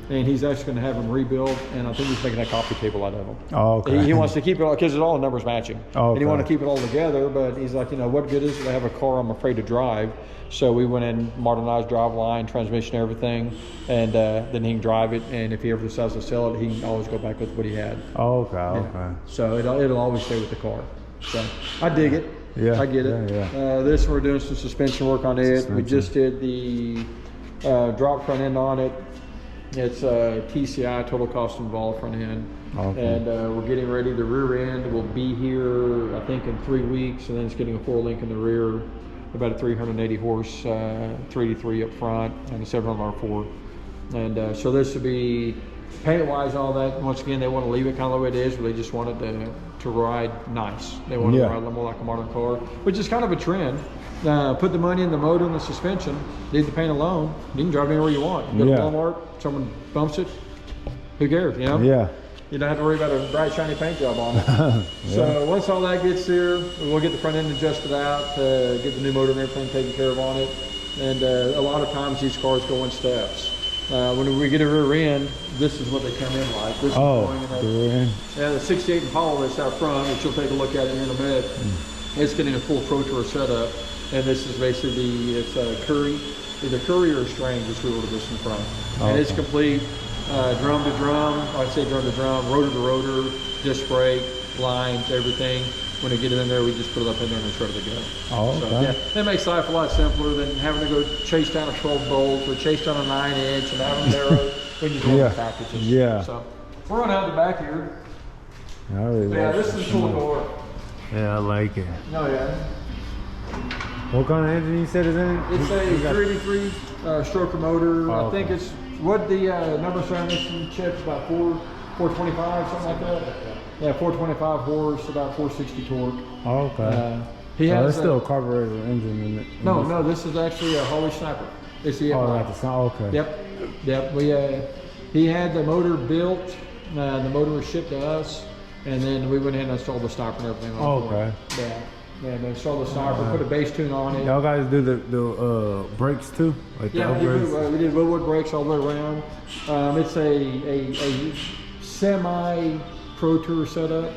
And he's actually going to have them rebuilt, and I think he's making a coffee table out of them. Oh, okay. He wants to keep it all, because it's all numbers matching. Oh, okay. And he wants to keep it all together, but he's like, you know, what good is it to have a car I'm afraid to drive? So we went in, modernized drive line, transmission, everything, and then he can drive it, and if he ever decides to sell it, he can always go back with what he had. Oh, okay, okay. So it'll always stay with the car. So I dig it. Yeah. I get it. Yeah. This, we're doing some suspension work on it. We just did the drop front end on it. It's TCI, total cost involved front end. Okay. And we're getting ready. The rear end will be here, I think, in 3 weeks, and then it's getting a 4-link in the rear, about a 380 horse 383 up front, and a 700R4. And so this will be paint-wise, all that. Once again, they want to leave it kind of the way it is, but they just want it to ride nice. They want it to ride a little more like a modern car, which is kind of a trend. Put the money in the motor and the suspension, leave the paint alone. You can drive anywhere you want. You go to Walmart, someone bumps it, who cares, you know? Yeah. You don't have to worry about a bright, shiny paint job on it. So once all that gets here, we'll get the front end adjusted out, get the new motor and everything taken care of on it. And a lot of times these cars go in steps. When we get a rear end, this is what they come in like. This is going in the 68 Impala that's out front, which you'll take a look at in a minute. It's getting a full Pro Tour setup, and this is basically it's Curry, either Curry or Strange, which we ordered this in front. And it's complete, drum to drum. I'd say drum to drum, rotor to rotor, disc brake, lines, everything. When we get it in there, we just put it up in there and it's ready to go. So yeah, that makes life a lot simpler than having to go chase down a 12 bolt or chase down a 9-inch and have them narrow when you do the packages. So we're on out the back here. This is a cool car. Yeah, I like it. Oh yeah. What kind of engine you said is in it? It's a 383 stroker motor. I think it's what the number on this chip's about 425, something like that. Yeah, 425 horse, about 460 torque. Oh, okay. There's still a carburetor engine in it. No, this is actually a Harley Sniper. It's the okay. Yep. He had the motor built. The motor was shipped to us, and then we went in and installed the Sniper and everything on it. Okay. Yeah, they installed the Sniper, put a base tune on it. Y'all guys do the brakes too? Like we did Bodywork brakes all the way around. It's a semi Pro Tour setup.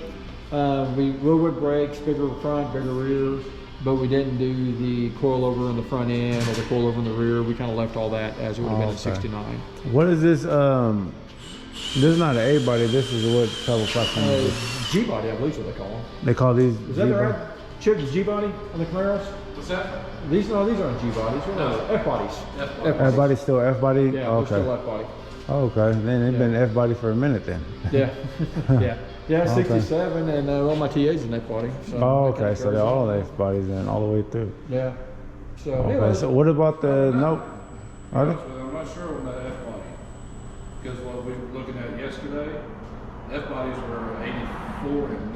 We Bodywork brakes, bigger front, bigger rear, but we didn't do the coilover in the front end or the coilover in the rear. We kind of left all that as it would have been in 69. What is this? This is not an A body. This is what type of platform is this? G body, I believe is what they call them. They call these. Is that right? Chip is G body on the Camaros? What's that? These aren't G bodies. F bodies. F body still F body. Yeah, okay. Still F body. Okay, then it's been F body for a minute then. Yeah, 67, and all my TAs in F body. So so they're all F bodies then, all the way through. Yeah. So anyway, so what about the note? Are they? I'm not sure on the F body, because what we were looking at yesterday, F bodies were 84 and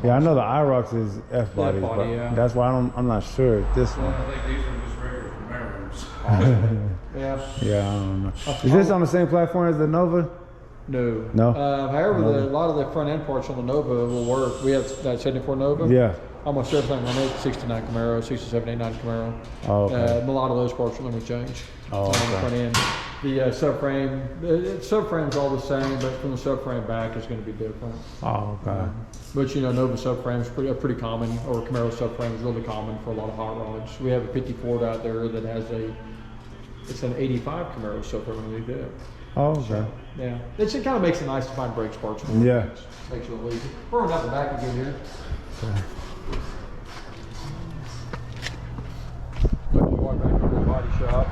yeah, I know the IROX is F bodies, but that's why I'm not sure if this one. I think these are just regular Camaros. Yeah, I don't know. Is this on the same platform as the Nova? No. However, a lot of the front end parts on the Nova will work. We have that 74 Nova. Yeah. Almost everything on it, 69 Camaro, 67, 89 Camaro. A lot of those parts will never change on the front end. The subframe's all the same, but from the subframe back is going to be different. But Nova subframe is pretty common, or Camaro subframe is really common for a lot of hot rods. We have a 54 out there that has it's an 85 Camaro subframe underneath it. It kind of makes it nice to find brake parts. Makes it a little easy. We're going out the back again here. Walk back to the body shop.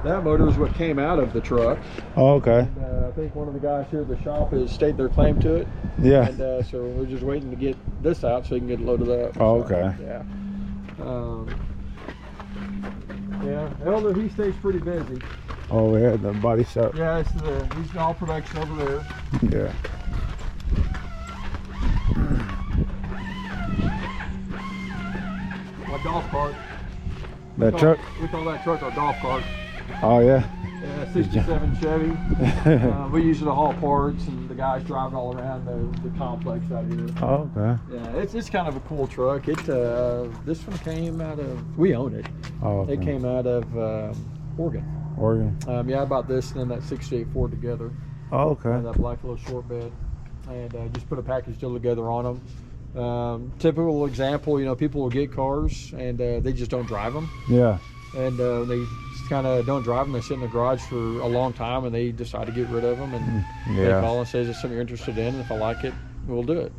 That motor is what came out of the truck. I think one of the guys here at the shop has stated their claim to it. And so we're just waiting to get this out so he can get it loaded up. Elder, he stays pretty busy. Over here at the body shop. Yeah, he's all production over there. Yeah. My golf cart. Truck? We call that truck our golf cart. Oh yeah. Yeah, 67 Chevy. We use it to haul parts, and the guys driving all around the complex out here. Yeah, it's kind of a cool truck. This one came out of, we own it. It came out of Oregon. I bought this and then that 68 Ford together. That black little short bed, and just put a package deal together on them. Typical example, people will get cars and they just don't drive them. And they kind of don't drive them. They sit in the garage for a long time and they decide to get rid of them. And they call and say, is this something you're interested in? And if I like it, we'll do it.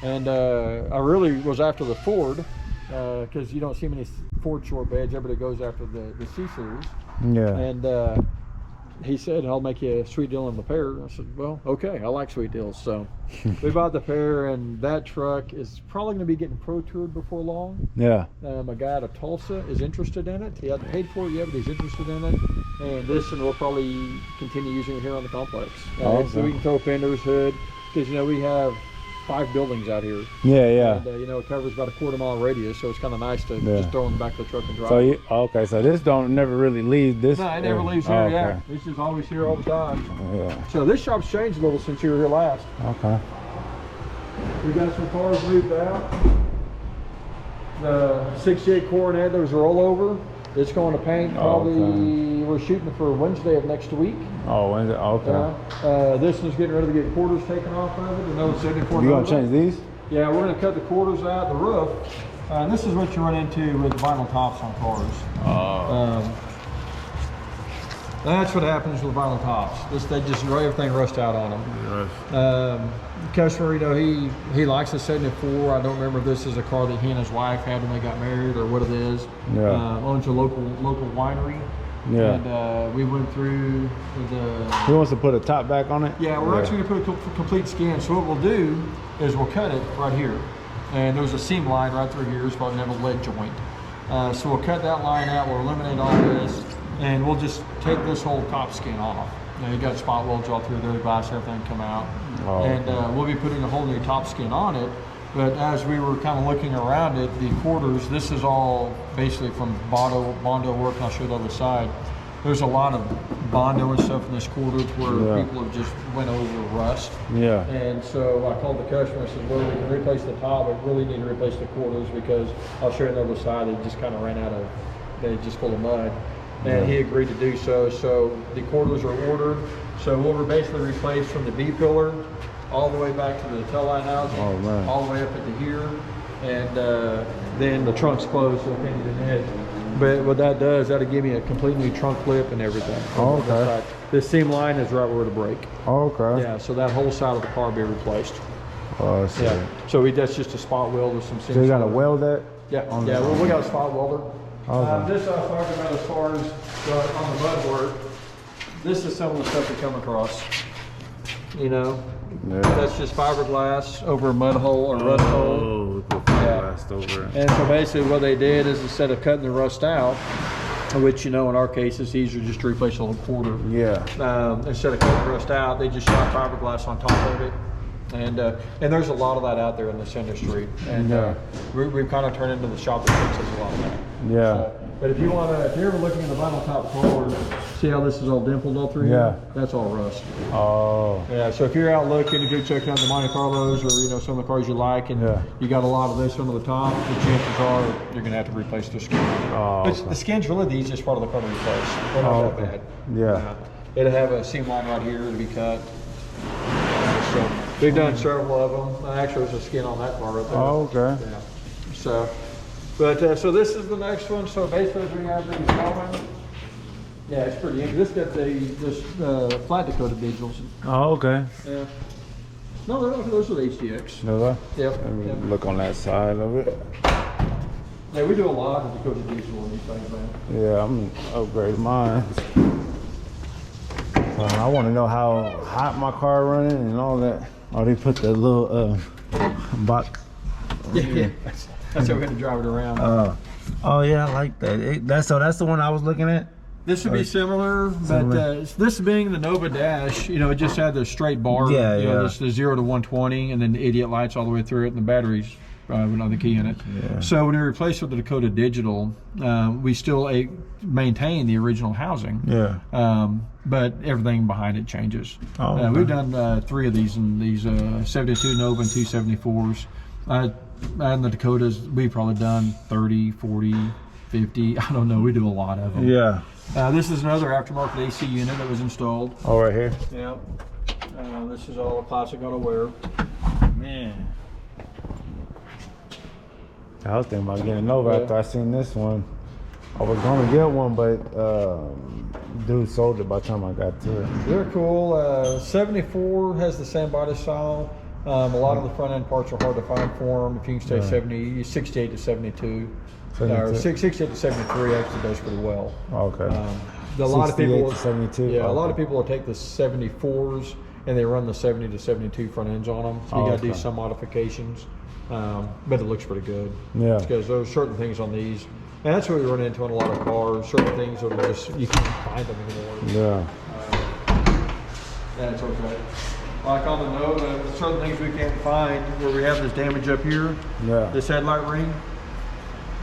And I really was after the Ford because you don't see many Ford short beds. Everybody goes after the C-Series. Yeah. And he said, I'll make you a sweet deal on the pair. I said, well, okay, I like sweet deals. So we bought the pair, and that truck is probably going to be getting pro toured before long. Yeah. A guy out of Tulsa is interested in it. He hasn't paid for it yet, but he's interested in it. And this, and we'll probably continue using it here on the complex. So we can throw fenders, hood, because, you know, we have 5 buildings out here. Yeah, yeah. And, you know, it covers about a quarter-mile radius, so it's kind of nice to just throw in the back of the truck and drive. So you, okay, so this don't never really leave this. No, it never leaves here. Yeah, this is always here all the time. Yeah. So this shop's changed a little since you were here last. Okay. We got some cars moved out. The 68 Coronet, there's a rollover. It's going to paint probably, we're shooting for Wednesday of next week. Oh, Wednesday, okay. This one's getting ready to get quarters taken off of it. Another 74. You gonna change these? Yeah, we're gonna cut the quarters out, the roof. And this is what you run into with vinyl tops on cars. That's what happens with vinyl tops. They just everything rust out on them. Yes. Customer, you know, he likes a 74. I don't remember if this is a car that he and his wife had when they got married or what it is. Yeah. Owns a local winery. Yeah. And we went through with the. He wants to put a top back on it? Yeah, we're actually gonna put a complete skin. So what we'll do is we'll cut it right here. And there's a seam line right through here. It's called a lead joint. So we'll cut that line out. We'll eliminate all this. And we'll just take this whole top skin off. Now you got spot welds all through there, the glass, everything come out. Oh, and we'll be putting a whole new top skin on it. But as we were kind of looking around it, the quarters, this is all basically from Bondo work, and I'll show you the other side. There's a lot of Bondo and stuff in this quarter where people have just went over rust. Yeah. And so I called the customer and said, well, we can replace the top, but really need to replace the quarters because I'll show you the other side, they just kind of ran out of, they just full of mud. And he agreed to do so. So the quarters are ordered. So we'll basically replace from the B pillar all the way back to the tail light housing, all the way up into here, and then the trunk's closed, so painted in head. But what that does, that'll give me a complete new trunk clip and everything. Oh, okay. This seam line is right where to break. Oh, okay. Yeah, so that whole side of the car will be replaced. Oh, I see. Yeah. So that's just a spot weld with some seam. So you got to weld that? Yeah. Yeah. Well, we got a spot welder. Okay. This I was talking about as far as on the mud work. This is some of the stuff we come across. You know, that's just fiberglass over a mud hole or rust hole. Fiberglass over. And so basically what they did is instead of cutting the rust out, which, you know, in our case it's easier just to replace the whole quarter. Yeah. Instead of cutting the rust out, they just shot fiberglass on top of it. And there's a lot of that out there in this industry. And we've kind of turned into the shop that fixes a lot of that. Yeah. But if you want to, if you're ever looking at the vinyl top car, see how this is all dimpled all through here? That's all rust. Oh. Yeah, so if you're out looking, if you're checking out the Monte Carlos or, you know, some of the cars you like, and you got a lot of this under the top, the chances are you're going to have to replace the skin. Oh, but the skin's really the easiest part of the car to replace. They're not that bad. Yeah. It'll have a seam line right here to be cut. So we've done several of them. Actually, there's a skin on that car right there. Oh, okay. Yeah. So. But so this is the next one. So basically we have these coming. Yeah, it's pretty interesting. This got this flat Dakota digitals. Oh, okay. Yeah. No, those are the HDX. No, yep. Let me look on that side of it. Yeah, we do a lot of Dakota digital on these things, man. Yeah, I'm upgrading mine. I want to know how hot my car running and all that. Oh, they put the little box. Yeah. That's how we're going to drive it around. Oh yeah, I like that. That's the one I was looking at. This would be similar, but this being the Nova Dash, you know, it just had the straight bar. Yeah, you know, this the 0 to 120, and then the idiot lights all the way through it, and the batteries with another key in it. Yeah. So when we replaced with the Dakota Digital, we still maintain the original housing. Yeah. But everything behind it changes. Oh, okay. We've done 3 of these in these 72 Nova and 274s. And the Dakotas, we've probably done 30, 40, 50. I don't know. We do a lot of them. Yeah. This is another aftermarket AC unit that was installed. Oh, right here? Yeah. This is all classic auto wear. Man. I was thinking about getting over after I seen this one. I was going to get one, but dude sold it by the time I got to it. They're cool. 74 has the same body style. A lot of the front end parts are hard to find for them. If you can stay 68 to 72. Or 68 to 73 actually does pretty well. Okay. A lot of people, 68 to 72. yeah, a lot of Okay. people will take the 74s and they run the 70 to 72 front ends on them. So you got to do Okay. some modifications, but it looks pretty good. Yeah. Because there's certain things on these, and that's what we run into on a lot of cars. Certain things that are just you can't find them anymore. Yeah. That's okay. Like on the Nova, there's certain things we can't find where we have this damage up here. Yeah. This headlight ring.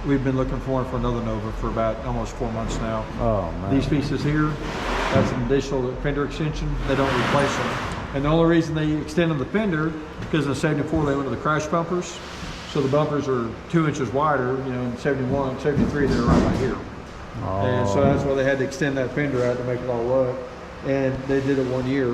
We've been looking for another Nova for about almost 4 months now. Oh man. These pieces here, that's an additional fender extension. They don't replace them. And the only reason they extended the fender, because in 74 they went to the crash bumpers. So the bumpers are 2 inches wider, you know, in 71, 73 they're right here. Oh. And so that's why they had to extend that fender out to make it all work. And they did it 1 year,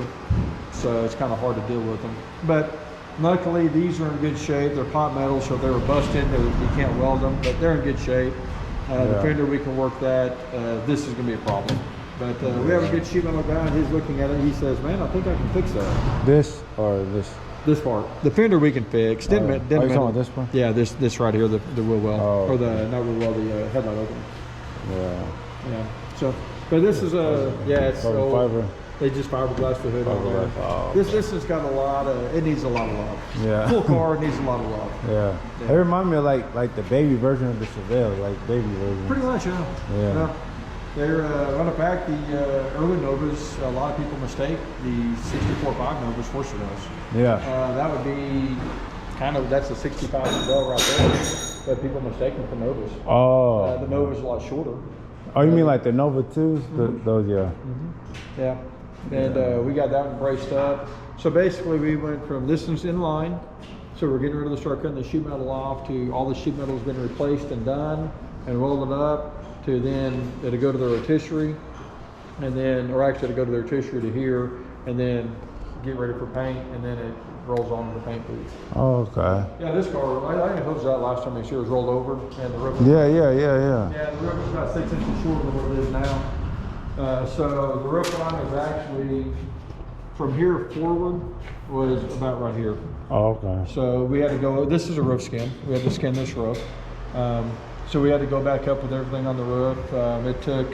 so it's kind of hard to deal with them. But luckily these are in good shape. They're pot metal, so if they were busted, you can't weld them, but they're in good shape. The fender, we can work that. This is gonna be a problem. But we have a good sheet metal guy, and he's looking at it, he says, man, I think I can fix that. This or this? This part. The fender we can fix. Oh, you talking about this one? Yeah, this right here, the wheel well, Oh, or the, not wheel well, the headlight opener. Yeah. Yeah, so, but this is a, yeah, it's Carbon old. fiber. They just fiberglass the hood over there. Fiberglass, oh, This has got a lot of, it needs a lot of love. Yeah. Full car needs a lot of love. Yeah. They remind me of like the baby version of the Chevelle, like baby version. Pretty much, yeah. Yeah. They're, on the back, the early Novas, a lot of people mistake the 64.5 Novas for Chevelle's. Yeah. That would be kind of, that's a 65 Chevelle right there, but people mistake them for Novas. Oh. The Nova's a lot shorter. Oh, you mean like the Nova 2s? Those, yeah. Yeah, and we got that one braced up. So basically we went from this one's in line, so we're getting rid of start cutting the sheet metal off, to all the sheet metal has been replaced and done and rolled it up, to then it'll go to the rotisserie, and then, or actually it'll go to the rotisserie to here, and then get ready for paint, and then it rolls on to the paint booth. Oh, okay. Yeah, this car, I didn't told you that last time, it was rolled over, and the roof. Yeah. Yeah, the roof is about 6 inches shorter than what it is now. So the roof line is actually, from here forward, was about right here. Oh, okay. So we had to go, this is a roof skin. We had to skin this roof. So we had to go back up with everything on the roof. It took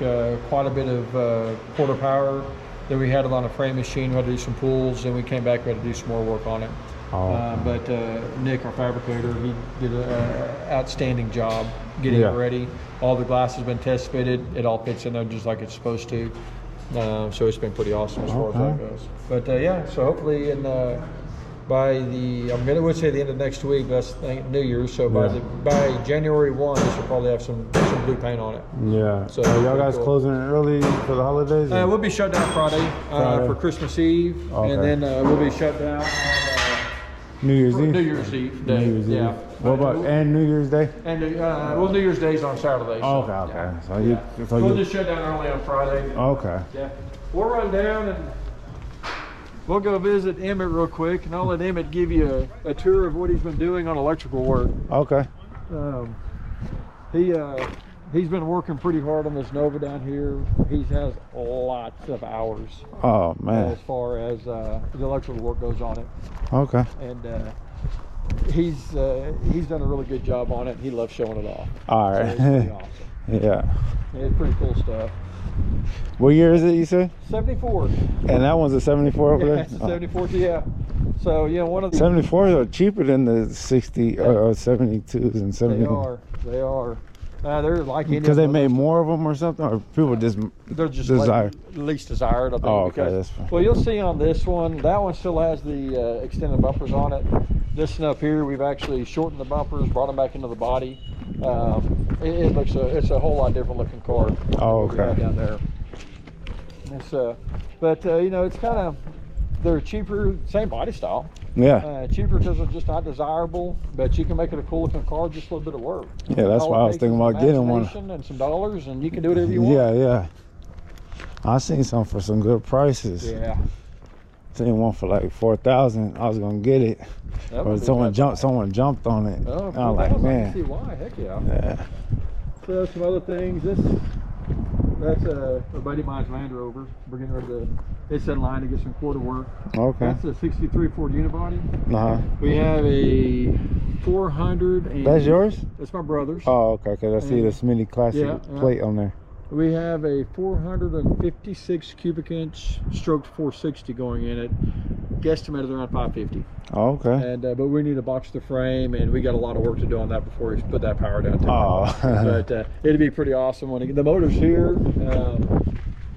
quite a bit of quarter power. Then we had it on a frame machine. We had to do some pulls. Then we came back, we had to do some more work on it. Oh, okay. But Nick, our fabricator, he did an outstanding job getting it ready. All the glass has been test fitted. It all fits in there just like it's supposed to. So it's been pretty awesome as far as that goes. But yeah, so hopefully by the, I would say the end of next week, that's New Year's. So by January 1, this will probably have some blue paint on it. Yeah. So So y'all guys cool. closing it early for the holidays? or- We'll be shut down Friday for Christmas Eve, Okay. and then we'll be shut down on New Year's Eve? New Year's Eve day. New Year's yeah. Eve. What about, and New Year's Day? And well, New Year's Day's on Saturday. Oh, so, okay. yeah. So you, so We'll you, just shut down early on Friday. okay. Yeah. We'll run down and we'll go visit Emmett real quick, and I'll let Emmett give you a tour of what he's been doing on electrical work. Okay. He's been working pretty hard on this Nova down here. He has lots of hours Oh, man. as far as the electrical work goes on it, Okay. and he's done a really good job on it. He loves showing it off. All So right. it's pretty awesome. Yeah. It's pretty cool stuff. What year is it, you said? 74. And that one's a 74 over Yeah, there? it's a 74. Yeah. So one of the 74s are cheaper than the 60 or 72s and 70s. They are. They're like any Because of they them. made more of them or something, or people just They're just desire. least desired, I think. Oh, okay, because, that's fine. well, you'll see on this one, that one still has the extended bumpers on it. This one up here, we've actually shortened the bumpers, brought them back into the body. It looks it's a whole lot different looking car. Oh, than what we okay. had down there. It's but it's kind of, they're cheaper, same body style. Yeah. Cheaper because it's just not desirable, but you can make it a cool looking car, just a little bit of work. Yeah, that's All why it I was takes thinking is about getting one. imagination and some dollars, and you can do whatever you want. Yeah. I seen some for some good prices. Yeah. Seen one for like 4,000. I was gonna get it, That but would be someone bad. jumped on it. Oh, And I was like, I can man. see why. Heck yeah. Yeah. So some other things. That's a buddy of mine's Land Rover. We're getting ready to. It's in line to get some quarter work. Okay. That's a '63 Ford Unibody. Uh-huh. We have a 400. That's yours? That's my brother's. Oh, okay. Because I see the Smitty Classic Yeah. plate on there. We have a 456 cubic inch stroked 460 going in it, guesstimated around 550. Oh, okay. And but we need to box the frame, and we got a lot of work to do on that before we put that power down too. Oh. But it'd be pretty awesome when the motor's here.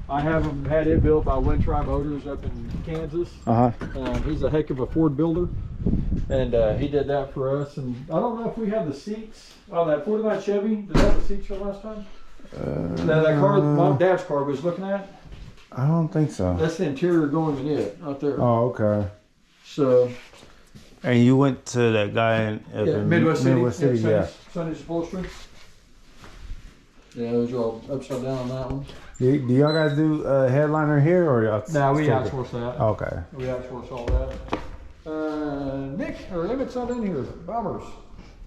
I haven't had it built by Wintry Motors up in Kansas. He's a heck of a Ford builder, and he did that for us. And I don't know if we have the seats on that 49 Chevy. Did they have the seats from last time? That car, Mom and Dad's car we was looking at. I don't think so. That's the interior going in it right there. Oh, okay. So. And you went to that guy in Midwest City. Yeah. Sunny's upholstery. Yeah, those are all upside down on that one. Do y'all guys do headliner here or y'all? No, we outsource that. Okay. We outsource all that. Nick or Emmett's not in here. Bombers.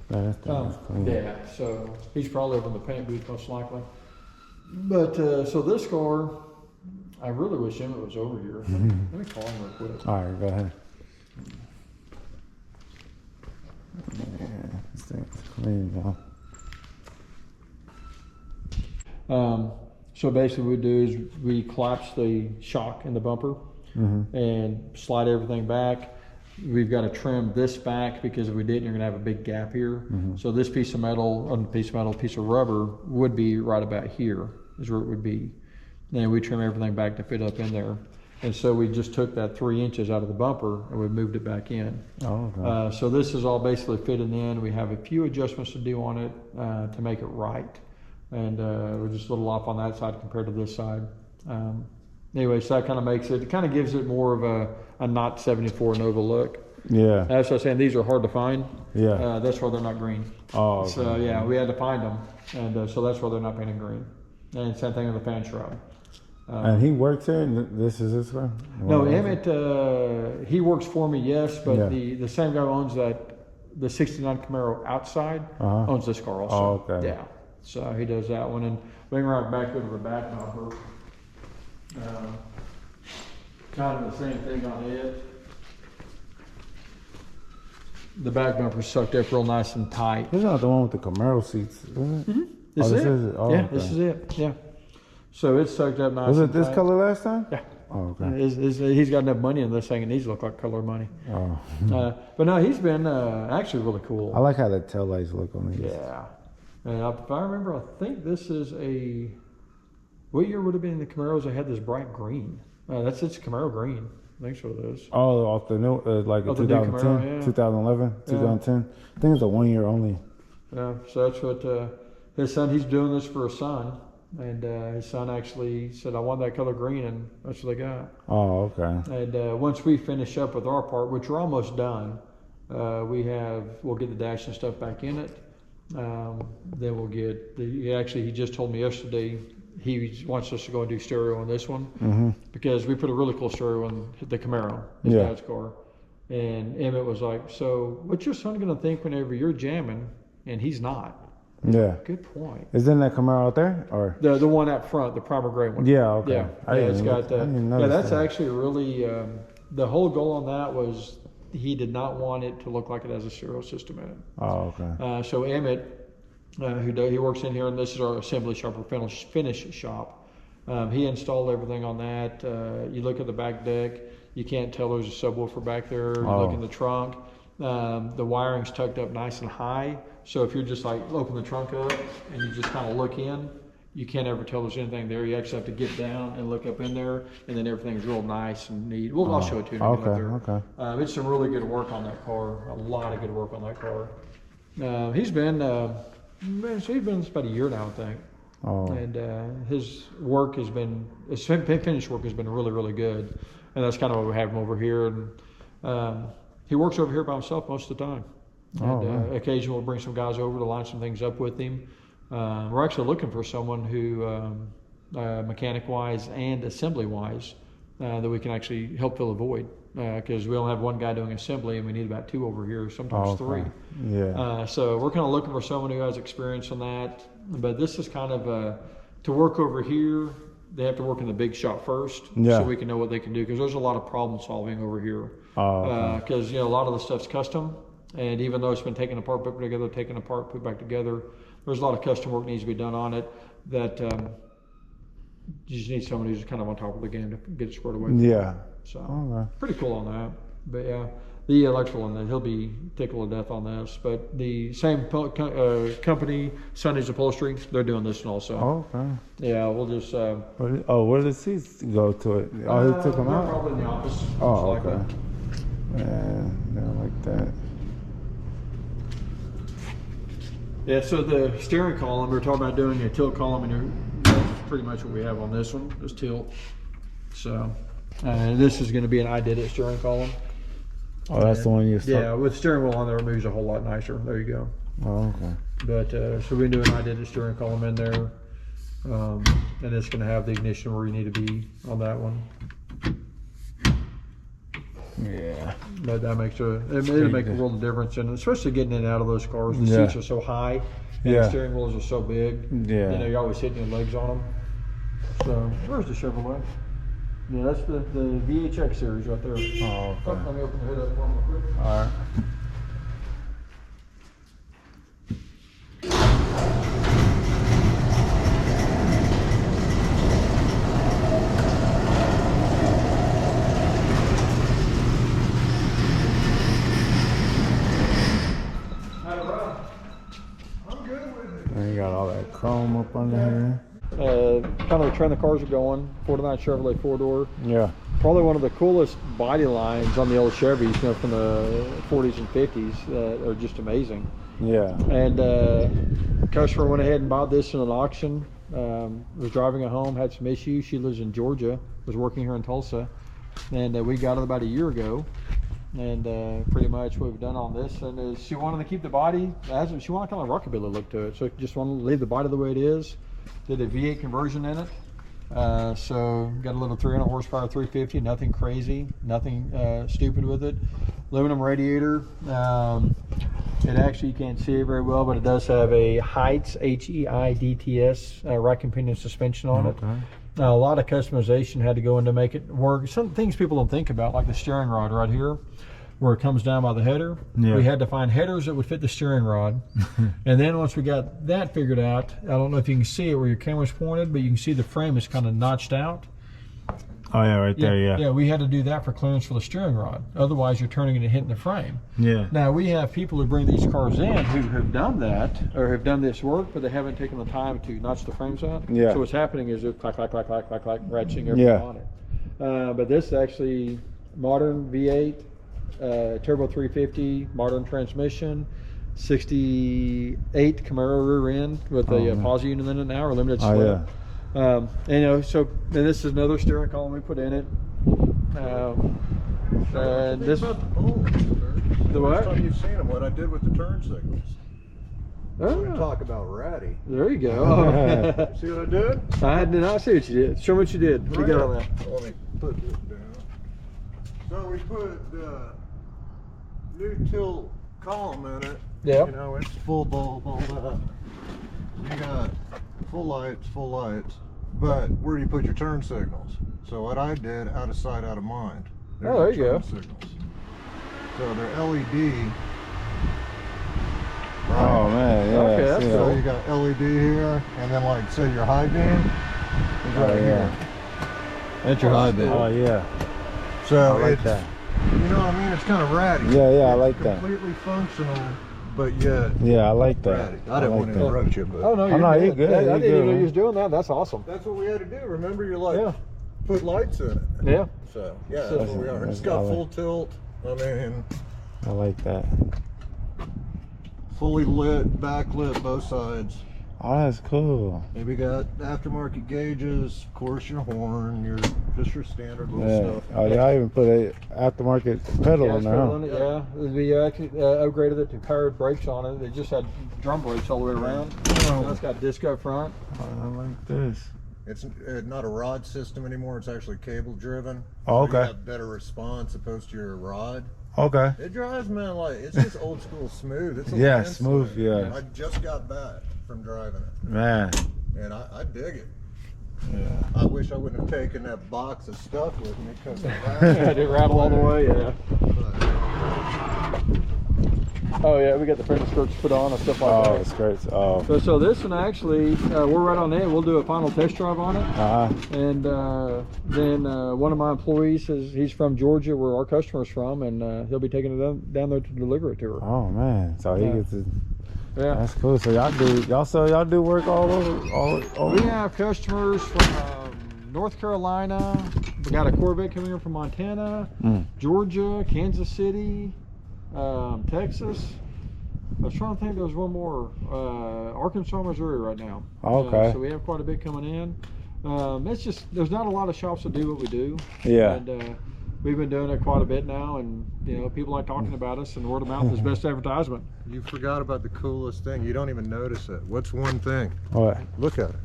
That's clean. Yeah, so he's probably over in the paint booth most likely. But so this car, I really wish Emmett was over here. Let me call him real quick. All right, go ahead. Yeah, this thing's clean, y'all. So basically what we do is we collapse the shock in the bumper and slide everything back. We've got to trim this back because if we didn't, you're going to have a big gap here. So this piece of rubber would be right about here is where it would be. Then we trim everything back to fit up in there. And so we just took that 3 inches out of the bumper and we moved it back in. Oh, okay. So this is all basically fitting in. We have a few adjustments to do on it to make it right. And we're just a little off on that side compared to this side. Anyway, so that kind of makes it kind of gives it more of a not 74 Nova look. Yeah. That's what I was saying, these are hard to find. Yeah. That's why they're not green. Oh, okay. So yeah, we had to find them. And so that's why they're not painted green. And same thing with the fan shroud. And he works here, and this is his car? No, Emmett, he works for me, yes, but Yeah. the same guy who owns the 69 Camaro outside owns this car also. Oh, okay. Yeah, so he does that one, and we can right back over the back bumper. Kind of the same thing on it. The back bumper's sucked up real nice and tight. This is not the one with the Camaro seats, is it? This is it. Oh, yeah, okay. this is it. Yeah. So it's sucked up nice. Was it and this tight. color last time? Yeah. Oh, okay. He's got enough money in this thing, and needs to look like color money. Oh. But no, he's been actually really cool. I like how the taillights look on these. Yeah. And if I remember, I think this is what year would have been the Camaros that had this bright green? It's Camaro green. I think so it is. Oh, off the new, like Off the new 2010, Camaro, yeah. 2011, 2010. I think it's a 1 year only. Yeah, so that's what his son, he's doing this for his son. And his son actually said, I want that color green, and that's what they got. Oh, okay. And once we finish up with our part, which we're almost done, we'll get the dash and stuff back in it. Then we'll get he just told me yesterday he wants us to go and do stereo on this one because we put a really cool stereo on the Camaro, his dad's car. And Emmett was like, so what's your son going to think whenever you're jamming and he's not? Yeah. Good point. Isn't that Camaro out there, or the one out front, the primer gray one? Yeah. Okay. Yeah. It's got that's that. actually really the whole goal on that was he did not want it to look like it has a stereo system in it. Oh, okay. So Emmett, he works in here, and this is our assembly shop or finish shop. He installed everything on that. You look at the back deck, you can't tell there's a subwoofer back there. You look in the trunk, the wiring's tucked up nice and high. So if you're just like open the trunk up and you just kind of look in, you can't ever tell there's anything there. You actually have to get down and look up in there, and then everything's real nice and neat. Well, I'll show it to you. Okay. It's some really good work on that car. A lot of good work on that car. He's been it's about a year now, I think. Oh. And his work his finished work has been really, really good. And that's kind of why we have him over here. And he works over here by himself most of the time. And occasionally we'll bring some guys over to line some things up with him. We're actually looking for someone who, mechanic-wise and assembly-wise, that we can actually help fill a void. Because we only have one guy doing assembly, and we need about two over here, sometimes three. Yeah. So we're kind of looking for someone who has experience on that. But this is kind of to work over here. They have to work in the big shop first, so we can know what they can do. Because there's a lot of problem solving over here. Because a lot of the stuff's custom, and even though it's been taken apart, put together, taken apart, put back together, there's a lot of custom work needs to be done on it. That you just need somebody who's kind of on top of the game to get it squared away. Yeah. So Okay. pretty cool on that. But yeah, the electrical one, he'll be tickled to death on this. But the same company, Sunday's Upholstery, they're doing this one also. Oh, okay. Yeah, we'll just. Where did the seats go to it? Oh, he took them they're out? probably in the office. Oh, most okay. likely. Man, they don't like that. Yeah, so the steering column, we were talking about doing a tilt column, and that's pretty much what we have on this one, is tilt. So, this is going to be an I Did It steering column. Oh, that's the one you stuck? Yeah, with steering wheel on there, it moves a whole lot nicer. There you go. Oh, okay. But, so we can do an I Did It steering column in there. And it's going to have the ignition where you need to be on that one. Yeah. But that makes it'll make a world of difference, and especially getting in and out of those cars. The Yeah. seats are so high, and Yeah. the steering wheels are so big. Yeah. You know, you're always hitting your legs on them. So, where's the Chevrolet? Yeah, that's the VHX series right there. Oh, okay. Let me open the hood up for them real quick. All right. And you got all that chrome up under here. Kind of the trend the cars are going. 49 Chevrolet 4-door. Yeah. Probably one of the coolest body lines on the old Chevys, you know, from the 40s and 50s. Are just amazing. Yeah. And customer went ahead and bought this in an auction. Was driving it home, had some issues. She lives in Georgia, was working here in Tulsa, and we got it about a year ago. And pretty much what we've done on this, and is she wanted to keep the body as she wanted kind of a rockabilly look to it, so just wanted to leave the body the way it is. Did a V8 conversion in it, so got a little 300 horsepower 350, nothing crazy, nothing stupid with it. Aluminum radiator. It actually, you can't see it very well, but it does have a Heights HEIDTS rack companion suspension on it. Now, a lot of customization had to go in to make it work. Some things people don't think about, like the steering rod right here, where it comes down by the header. Yeah. We had to find headers that would fit the steering rod. And then once we got that figured out, I don't know if you can see it where your camera's pointed, but you can see the frame is kind of notched out. Oh, yeah, right there, yeah. Yeah, we had to do that for clearance for the steering rod. Otherwise, you're turning it and hitting the frame. Yeah. Now, we have people who bring these cars in who have done that, or have done this work, but they haven't taken the time to notch the frames out. Yeah. So what's happening is they're clack, clack, clack, clack, clack, clack, ratcheting everything Yeah. on it. But this is actually modern V8, turbo 350, modern transmission, 68 Camaro rear end with a pause unit in it now, or limited slip. Oh, yeah. And, you know, so and this is another steering column we put in it. And this, About the pole. the what? First time you've seen them, what I did with the turn signals. Oh, Talk about ratty. there you go. See what I did? I did not see what you did. Show me what you did. What do you got on that? Let me put this down. So we put new tilt column in it. Yeah. You know, it's full bulb, all that. You got full lights, but where do you put your turn signals? So what I did, out of sight, out of mind. There's Oh, there your you turn go. Signals. So they're LED. Oh, man, yeah. Okay, I that's see So that. you got LED here, and then like say your high beam is Oh, right yeah. here. That's your high bid. Oh, yeah. So I like it's, that. you know what I mean? It's kind of ratty. Yeah, yeah, I It's like that. completely functional, but yet Yeah, I like that. ratty. I didn't want to interrupt you, but Oh, no, Oh, no, you're good. I You're didn't even good, know man. you was doing that. That's awesome. that's what we had to do. Remember, you're like, Yeah. put lights in it. Yeah. So yeah, that's what we are. It's got full tilt. I mean, I like that. fully lit, backlit, both sides. Oh, that's cool. And we got aftermarket gauges, of course, your horn, just your standard little Yeah. stuff. Oh, yeah, I even put a aftermarket pedal Gas in there. pedal Huh? on it, yeah. We actually upgraded it to powered brakes on it. They just had drum brakes all the way around. Now it's got disc up front. Oh, I like this. It's not a rod system anymore. It's actually cable driven. Oh, So you okay. have better response opposed to your rod. Okay. It drives, man, like it's just old school smooth. It's a Yeah, land smooth, swing. yeah. I just got back from driving it, Man. and I dig it. Yeah. I wish I wouldn't have taken that box of stuff with me because Did it rattle all the way? Yeah. Oh yeah, we got the printed skirts put on and stuff like Oh, that. the skirts. Oh. So this one actually, we're right on it. We'll do a final test drive on it. And then one of my employees says he's from Georgia, where our customer's from, and he'll be taking it down there to deliver it to her. Oh man, so he gets to. Yeah, That's cool. So y'all do work all over. We have customers from North Carolina. We got a Corvette coming in from Montana, Georgia, Kansas City, Texas. I was trying to think. There's one more. Arkansas, Missouri, right now. Okay. So we have quite a bit coming in. It's just there's not a lot of shops that do what we do. Yeah. And we've been doing it quite a bit now, and you know people like talking about us, and word of mouth is best advertisement. You forgot about the coolest thing. You don't even notice it. What's one thing? What? Look at it.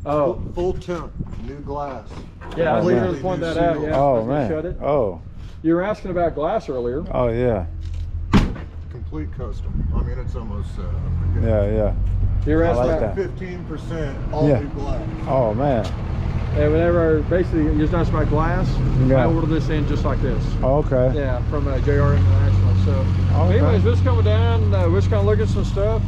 Oh, Full tint, new glass. yeah, I was Completely going to point new that out. seal. Yeah, Oh after we man. shut it. Oh. You were asking about glass earlier. Oh yeah. Complete custom. I mean, it's almost set up. Yeah. You were I asking like about, that. 15% all Yeah. new glass. Oh man. and whenever basically you're just asking about glass, Yeah. I order this in just like this. Okay. Yeah, from JR International. So, Okay. anyways, we're just coming down. We're just kind of looking at some stuff.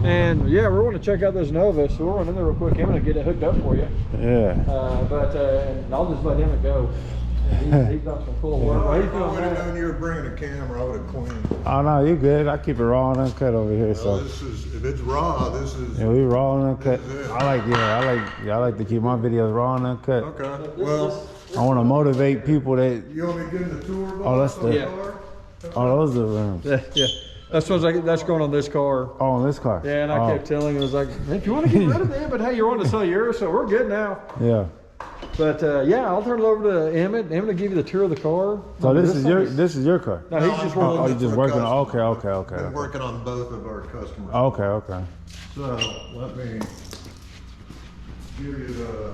And yeah, we're going to check out this Nova. So we're going in there real quick. I'm going to get it hooked up for you. Yeah. And I'll just let him go. He's done some cool work. Well, Well, he's if I doing would have that. known you were bringing a camera, I would have cleaned. Oh no, you good. I keep it raw and uncut over here. Well, So this is, if it's raw, this is. yeah, we raw and uncut. This is it. I like to keep my videos raw and uncut. Okay. Well, I want to motivate people that. you want me to give them the tour? Oh, that's on the- car? Oh, those are the rims. Yeah. That's going on this car. Oh, on this car. Yeah, and I Oh, kept telling him, I was like, man, if you want to get rid of them, but hey, you're on to sell yours, so we're good now. Yeah. But yeah, I'll turn it over to Emmett. Emmett will give you the tour of the car. So this is your car. No, he's just I'm working. Oh, it you just for a working on- customer. okay. Been working on both of our customers. Okay. So let me give you the.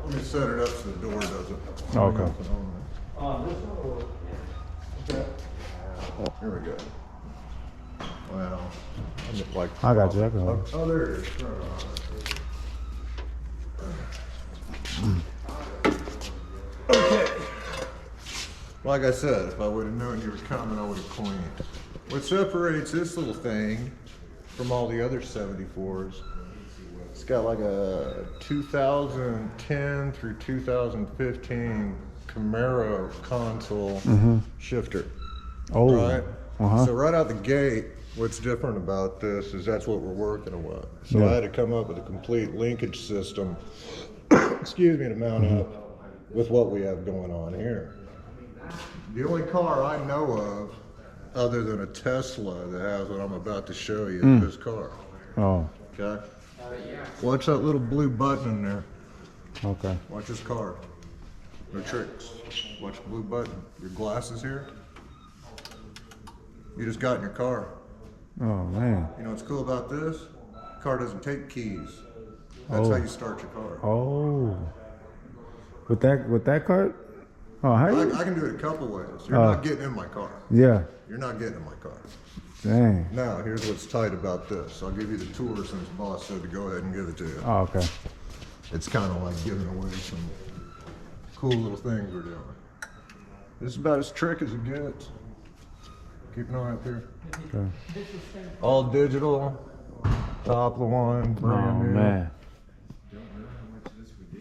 Let me set it up so the door doesn't. Okay. open on me. On this one or? Okay. Here we go. Well, I look like. I got you. I can hold it. Oh, there it is. Okay. Like I said, if I would have known you were coming, I would have cleaned. What separates this little thing from all the other 74s, it's got like a 2010 through 2015 Camaro console shifter. Oh. Right? Uh-huh. So right out the gate, what's different about this is that's what we're working with. So Yeah. I had to come up with a complete linkage system, excuse me, to mount up with what we have going on here. The only car I know of, other than a Tesla, that has what I'm about to show you is this car. Oh. Okay? Watch that little blue button in there. Okay. Watch this car. No tricks. Watch the blue button. Your glasses here. You just got in your car. Oh man. You know what's cool about this? Car doesn't take keys. That's how you start your car. Oh. With that cart? Oh, how you? I can do it a couple ways. You're not getting in my car. Yeah. You're not getting in my car. Dang. Now, here's what's tight about this. I'll give you the tour since boss said to go ahead and give it to you. Oh, okay. It's kind of like giving away some cool little things we're doing. This is about as trick as it gets. Keep an eye up here. Okay. All digital, top of the line, Oh brand new. man.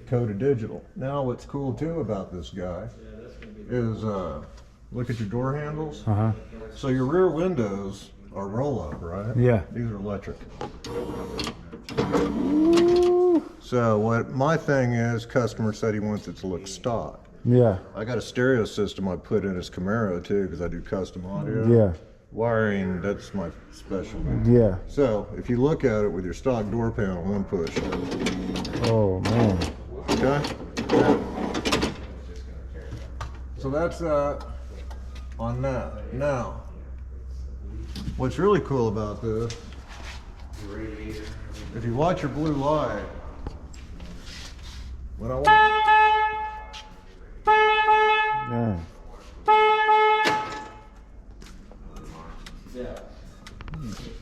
Coded digital. Now, what's cool too about this guy is look at your door handles. Uh-huh. So your rear windows are roll up, right? Yeah. These are electric. So what my thing is, customer said he wants it to look stock. Yeah. I got a stereo system I put in his Camaro too because I do custom audio. Yeah. Wiring, that's my specialty. Yeah. So if you look at it with your stock door panel, one push. Oh man. Okay? So that's that on that. Now, what's really cool about this, if you watch your blue light, when I want, Yeah.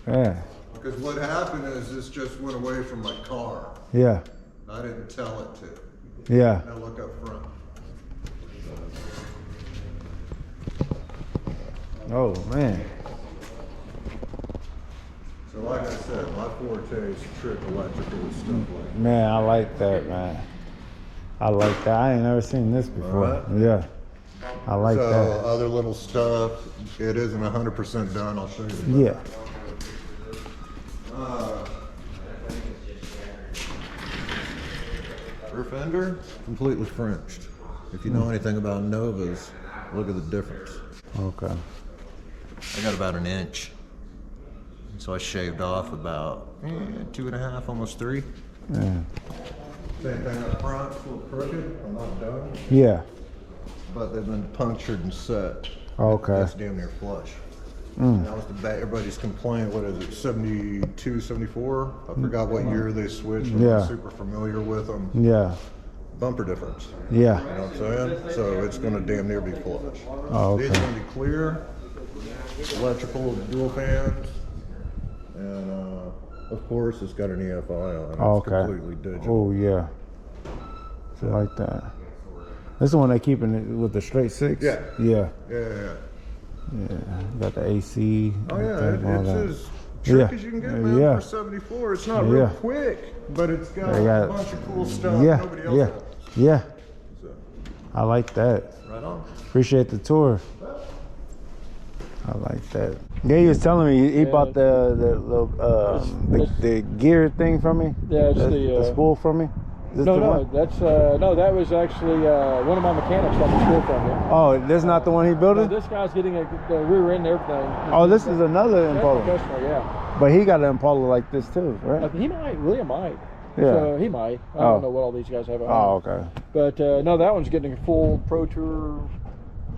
Yeah. because what happened is this just went away from my car. Yeah. I didn't tell it to. Yeah. Now look up front. Oh man. So like I said, my forte is trick electrical and stuff like that. Man, I like that, man. I like that. I ain't never seen this before. Alright. Yeah. I like So that. other little stuff, it isn't 100% done, I'll show you. Yeah. Rear fender, completely Frenched. If you know anything about Novas, look at the difference. Okay. I got about an inch. So I shaved off about 2.5, almost 3. Yeah. Same thing up front, it's a little crooked, I'm not done. Yeah. But they've been punctured and set. Okay. That's damn near flush. And that was the back, everybody's complaint, what is it, 72, 74? I forgot what year they switched, I'm Yeah. not super familiar with them. Yeah. Bumper difference, Yeah. you know what I'm saying? So it's gonna damn near be flush. Oh, These okay. are gonna be clear, electrical, dual fans, and of course it's got an EFI on it, it's Okay. completely digital. Oh yeah. I like that. This is the one they keeping it with the straight 6? Yeah. Yeah. Yeah. Yeah. Got the AC. Oh yeah, everything, all it's that. as trick Yeah. as you can get, man, Yeah. for 74. It's not real Yeah. quick, but it's got They got- a bunch of cool stuff Yeah. nobody else Yeah. has. Yeah. So, I like that. right on. Appreciate the tour. I like that. Yeah, he was telling me he bought the gear thing from me. Yeah, it's the spool from me. Is this No, the no, one? that's no, that was actually one of my mechanics got the school from you. Oh, this is not the one he built No, it? this guy's getting the rear end and everything. Oh, this is another That's the Impala. customer, yeah. But he got an Impala like this too, right? He might, William might. Yeah. So he might. I Oh. don't know what all these guys have at Oh, home. okay. But no, that one's getting a full Pro Tour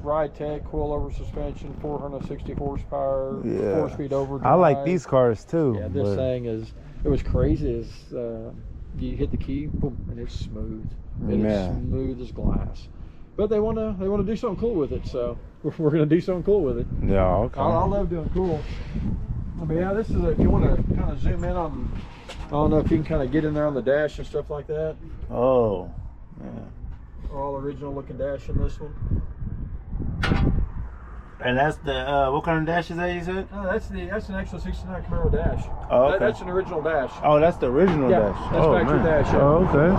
Ride Tech coilover suspension, 460 horsepower, Yeah. 4-speed overdrive. I like these cars too. Yeah, this but- thing is, it was crazy. Is you hit the key, boom, and it's smooth. It is Man. smooth as glass. But they wanna do something cool with it, so we're gonna do something cool with it. Yeah, okay. I love doing cool. I mean, yeah, this is if you want to kind of zoom in on. I don't know if you can kind of get in there on the dash and stuff like that. Oh, yeah. All original looking dash in this one. And that's the what kind of dash is that you said? No, that's an actual '69 Camaro dash. Oh, okay. That's an original dash. Oh, that's the original Yeah, dash. that's oh, factory man. dash, yeah. Oh, okay.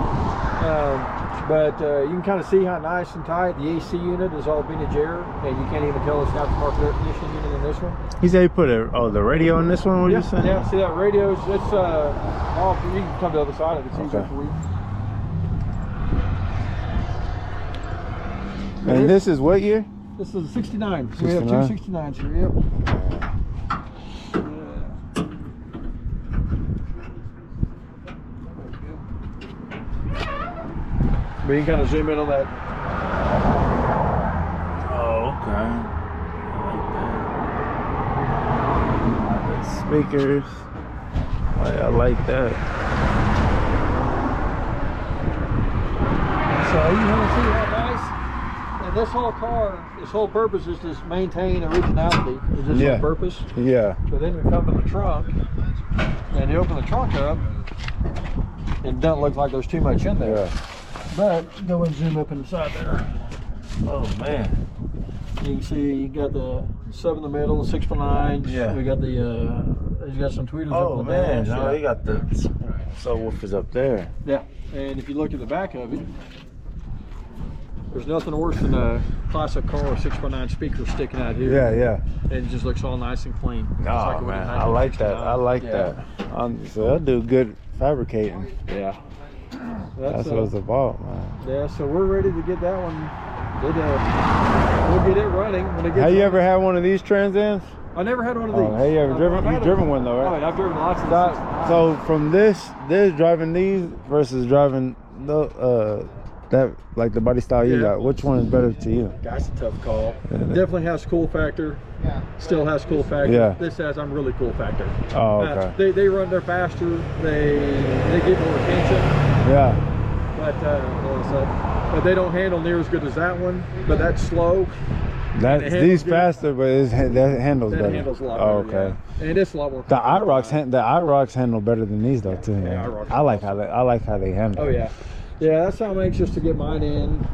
But you can kind of see how nice and tight the AC unit is all vintage air, and you can't even tell it's aftermarket air conditioning unit in this one. He said he put the radio in this one. What Yeah, you saying? yeah. See that radio? It's off. You can come to the other side of it. It's easier Okay. for you. And this is what year? This is a '69. So we have two 69s here. Yep. But you can kind of zoom in on that. Oh, okay. I like that. Speakers. I like that. So you want to see how nice? And this whole car, its whole purpose is to maintain originality. Is this Yeah. whole purpose? Yeah. So then we come to the trunk, and you open the trunk up, it doesn't look like there's too much in there. Yeah. But go and zoom up inside there. Oh man. You can see you got the sub in the middle, 6x9s. Yeah. We got the you got some tweeters Oh up in the man. dash. No, he got the subwoofers up there. Yeah. And if you look at the back of it, there's nothing worse than a classic car 6x9 speaker sticking out here. Yeah, yeah. And it just looks all nice and clean. Just Oh it would in man, I like that. 1969. I like Yeah. that. So I do good fabricating. Yeah. That's what it's about, man. Yeah, so we're ready to get that one. We'll get it running when it gets Have you running. ever had one of these Trans Ams? I never had one of Oh, these. have you ever driven? I've You had driven one though, right? Oh, yeah, I've driven lots of So, these. so from this driving these versus driving the that like the body style you Yeah. got, which one is better to you? That's a tough call. Definitely has cool factor. Still has cool factor. Yeah. This has really cool factor. Oh, okay. They run there faster. They get more attention. Yeah. But they don't handle near as good as that one. But that's slow. That It these handles good. faster, but that handles That better. handles a lot Oh, better. okay. Yeah. And it's a lot more. The IROCs handle better than these though too. Yeah, Man. IROCs I like how they handle. Oh yeah, yeah. That's how I'm anxious to get mine in.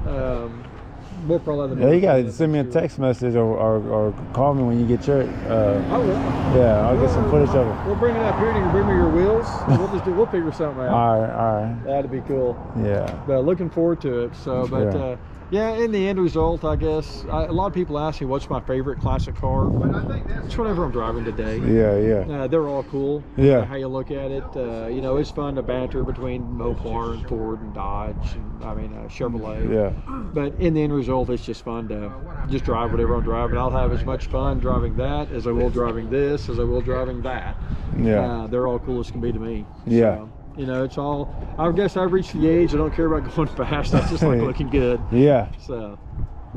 we'll probably have the Yeah, you notice gotta send me a text message or call me when you get your. I will. Yeah, I'll get some footage of it. We'll bring it up here and you can bring me your wheels. And we'll figure something out. All right. That'd be cool. Yeah. But looking forward to it. So, but yeah, in the end result, I guess a lot of people ask me what's my favorite classic car. It's whatever I'm driving today. Yeah. They're all cool. Yeah. How you look at it, you know, it's fun to banter between Mopar and Ford and Dodge, and Chevrolet. Yeah. But in the end result, it's just fun to just drive whatever I'm driving. I'll have as much fun driving that as I will driving this, as I will driving that. Yeah. They're all cool as can be to me. Yeah. So, you know, it's all, I guess I've reached the age I don't care about going fast. I just like looking good. Yeah. So,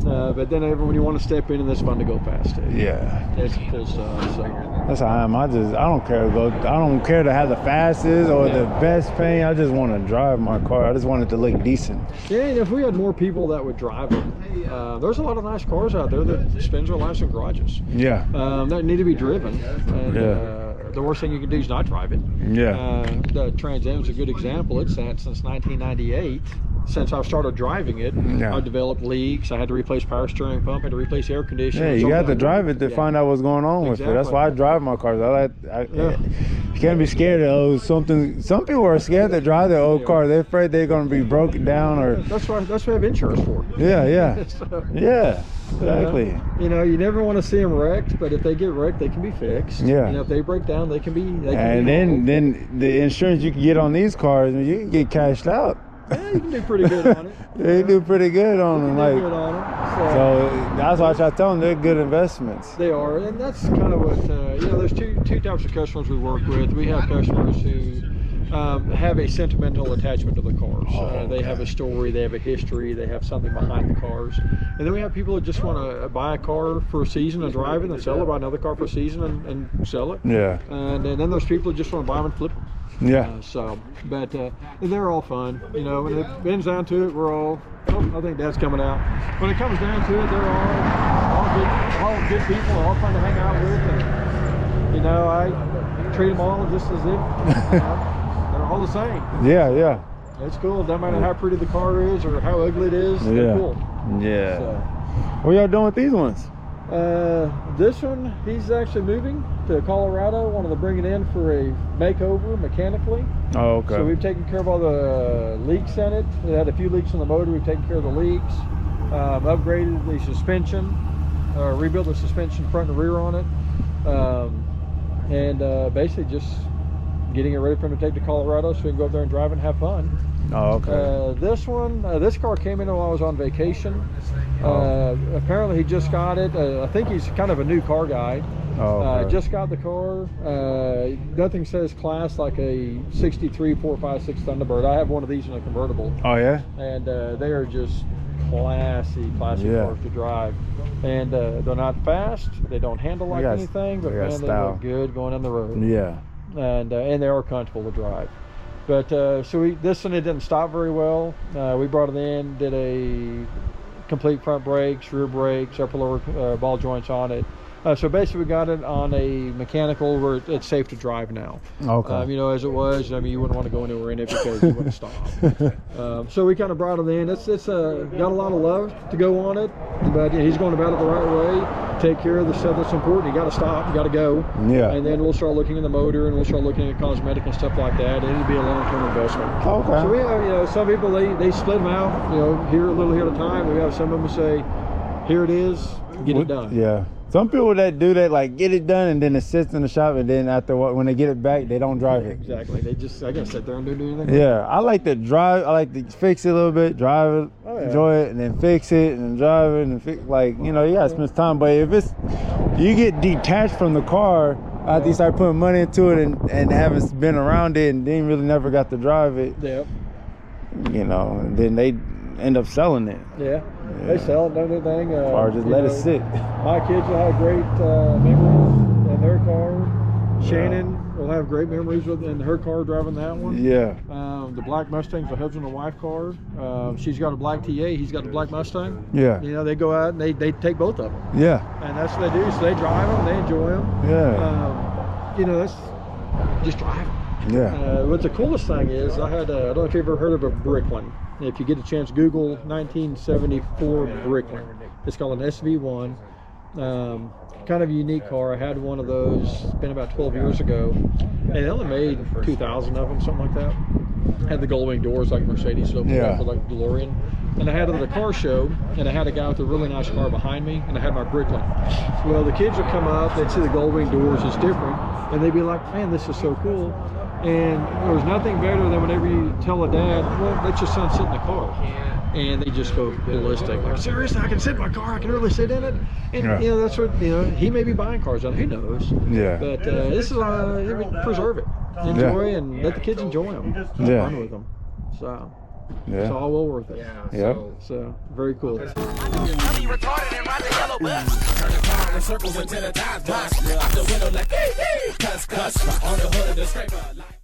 but then when you want to step in, and it's fun to go fast too. Yeah. It's cool stuff. So. That's how I am. I don't care to go. I don't care to have the fastest or the best paint. I just want to drive my car. I just want it to look decent. Yeah, and if we had more people that would drive them, there's a lot of nice cars out there that spend their lives in garages. Yeah. That need to be driven. And, the worst thing you can do is not drive it. Yeah. The Trans Am's a good example. It's sat since 1998. Since I've started driving it, I developed leaks. I had to replace power steering pump. Had to replace air conditioning. Yeah, you got to drive it to find out what's going on with it. That's why I drive my cars. You can't be scared of something. Some people are scared to drive their old car. They're afraid they're going to be broken down or. That's what we have insurance for. Yeah. So, yeah. Exactly. You know, you never want to see them wrecked, but if they get wrecked, they can be fixed. Yeah. You know, if they break down, they can be. And then the insurance you can get on these cars, you can get cashed out. Yeah, you can do pretty good on it. They do pretty good on them. Good on them. So that's why I try to tell them they're good investments. They are, and that's kind of what you know. There's two types of customers we work with. We have customers who have a sentimental attachment to the cars. They have a story, they have a history, they have something behind the cars. And then we have people that just want to buy a car for a season and drive it, and sell it, buy another car for a season and sell it. Yeah. And then there's people that just want to buy them and flip them. Yeah. But they're all fun, you know. When it bends down to it, we're all. Oh, I think Dad's coming out. When it comes down to it, they're all good people, all fun to hang out with. And, you know, I treat them all just as if they're all the same. Yeah. It's cool. It doesn't matter how pretty the car is or how ugly it is. They're cool. Yeah. So. What y'all doing with these ones? This one, he's actually moving to Colorado. Wanted to bring it in for a makeover mechanically. Oh, okay. So we've taken care of all the leaks in it. It had a few leaks in the motor. We've taken care of the leaks. Upgraded the suspension, rebuilt the suspension front and rear on it, and basically just getting it ready for him to take to Colorado so we can go up there and drive and have fun. Oh, okay. This car came in while I was on vacation. Apparently he just got it. I think he's kind of a new car guy. Oh, okay. Just got the car. Nothing says class like a 63 456 Thunderbird. I have one of these in a convertible. Oh, yeah? And they are just classy cars to drive. And they're not fast. They don't handle like anything, but man, they look good going on the road. Yeah. And they are comfortable to drive. But this one, it didn't stop very well. We brought it in, did a complete front brakes, rear brakes, upper lower ball joints on it. So basically we got it on a mechanical where it's safe to drive now. Okay. You know, as it was, I mean, you wouldn't want to go anywhere in it because you wouldn't stop. So we kind of brought it in. It's got a lot of love to go on it, but he's going about it the right way. Take care of the stuff that's important. You got to stop, you got to go. Yeah. And then we'll start looking at the motor and we'll start looking at cosmetic and stuff like that. It'll be a long-term investment. Okay. So we have, you know, some people, they split them out, you know, here a little here at a time. We have some of them say, here it is, get it done. Yeah. Some people that do that, like, get it done and then it sits in the shop, and then after when they get it back, they don't drive it. Exactly. They just, I gotta sit there and do anything. Yeah, I like to drive. I like to fix it a little bit, drive it, enjoy it, and then fix it and drive it and fix. Like, you know, you gotta spend time. But if you get detached from the car after you start putting money into it and haven't been around it and then really never got to drive it. Yep. You know, and then they end up selling it. Yeah. They sell it, do their thing. Or just let it sit. My kids will have great memories in their car. Shannon will have great memories in her car driving that one. Yeah. The black Mustang's a husband and wife car. She's got a black TA. He's got a black Mustang. Yeah. You know, they go out and they take both of them. Yeah. And that's what they do. So they drive them. They enjoy them. Yeah. You know, that's just drive them. Yeah. What the coolest thing is, I don't know if you've ever heard of a Bricklin. If you get a chance, Google 1974 Bricklin. It's called an SV1. Kind of a unique car. I had one of those. It's been about 12 years ago. And they only made 2,000 of them, something like that. Had the gull wing doors like Mercedes, so Yeah. like DeLorean. And I had it at a car show, and I had a guy with a really nice car behind me, and I had my Bricklin. Well, the kids would come up, they'd see the gull wing doors, it's different, and they'd be like, man, this is so cool. And there was nothing better than whenever you tell a dad, well, let your son sit in the car. And they just go ballistic, like, seriously, I can sit in my car, I can really sit in it. And Yeah. you know, that's what, you know, he may be buying cars, who knows. Yeah. But this is preserve it, enjoy, and let the kids enjoy them. Have Yeah. fun with them. So Yeah. it's all well worth it. Yep. So very cool. Turn the car in circles until the time's done. Out the window like, cuss, on the hood of the scraper like.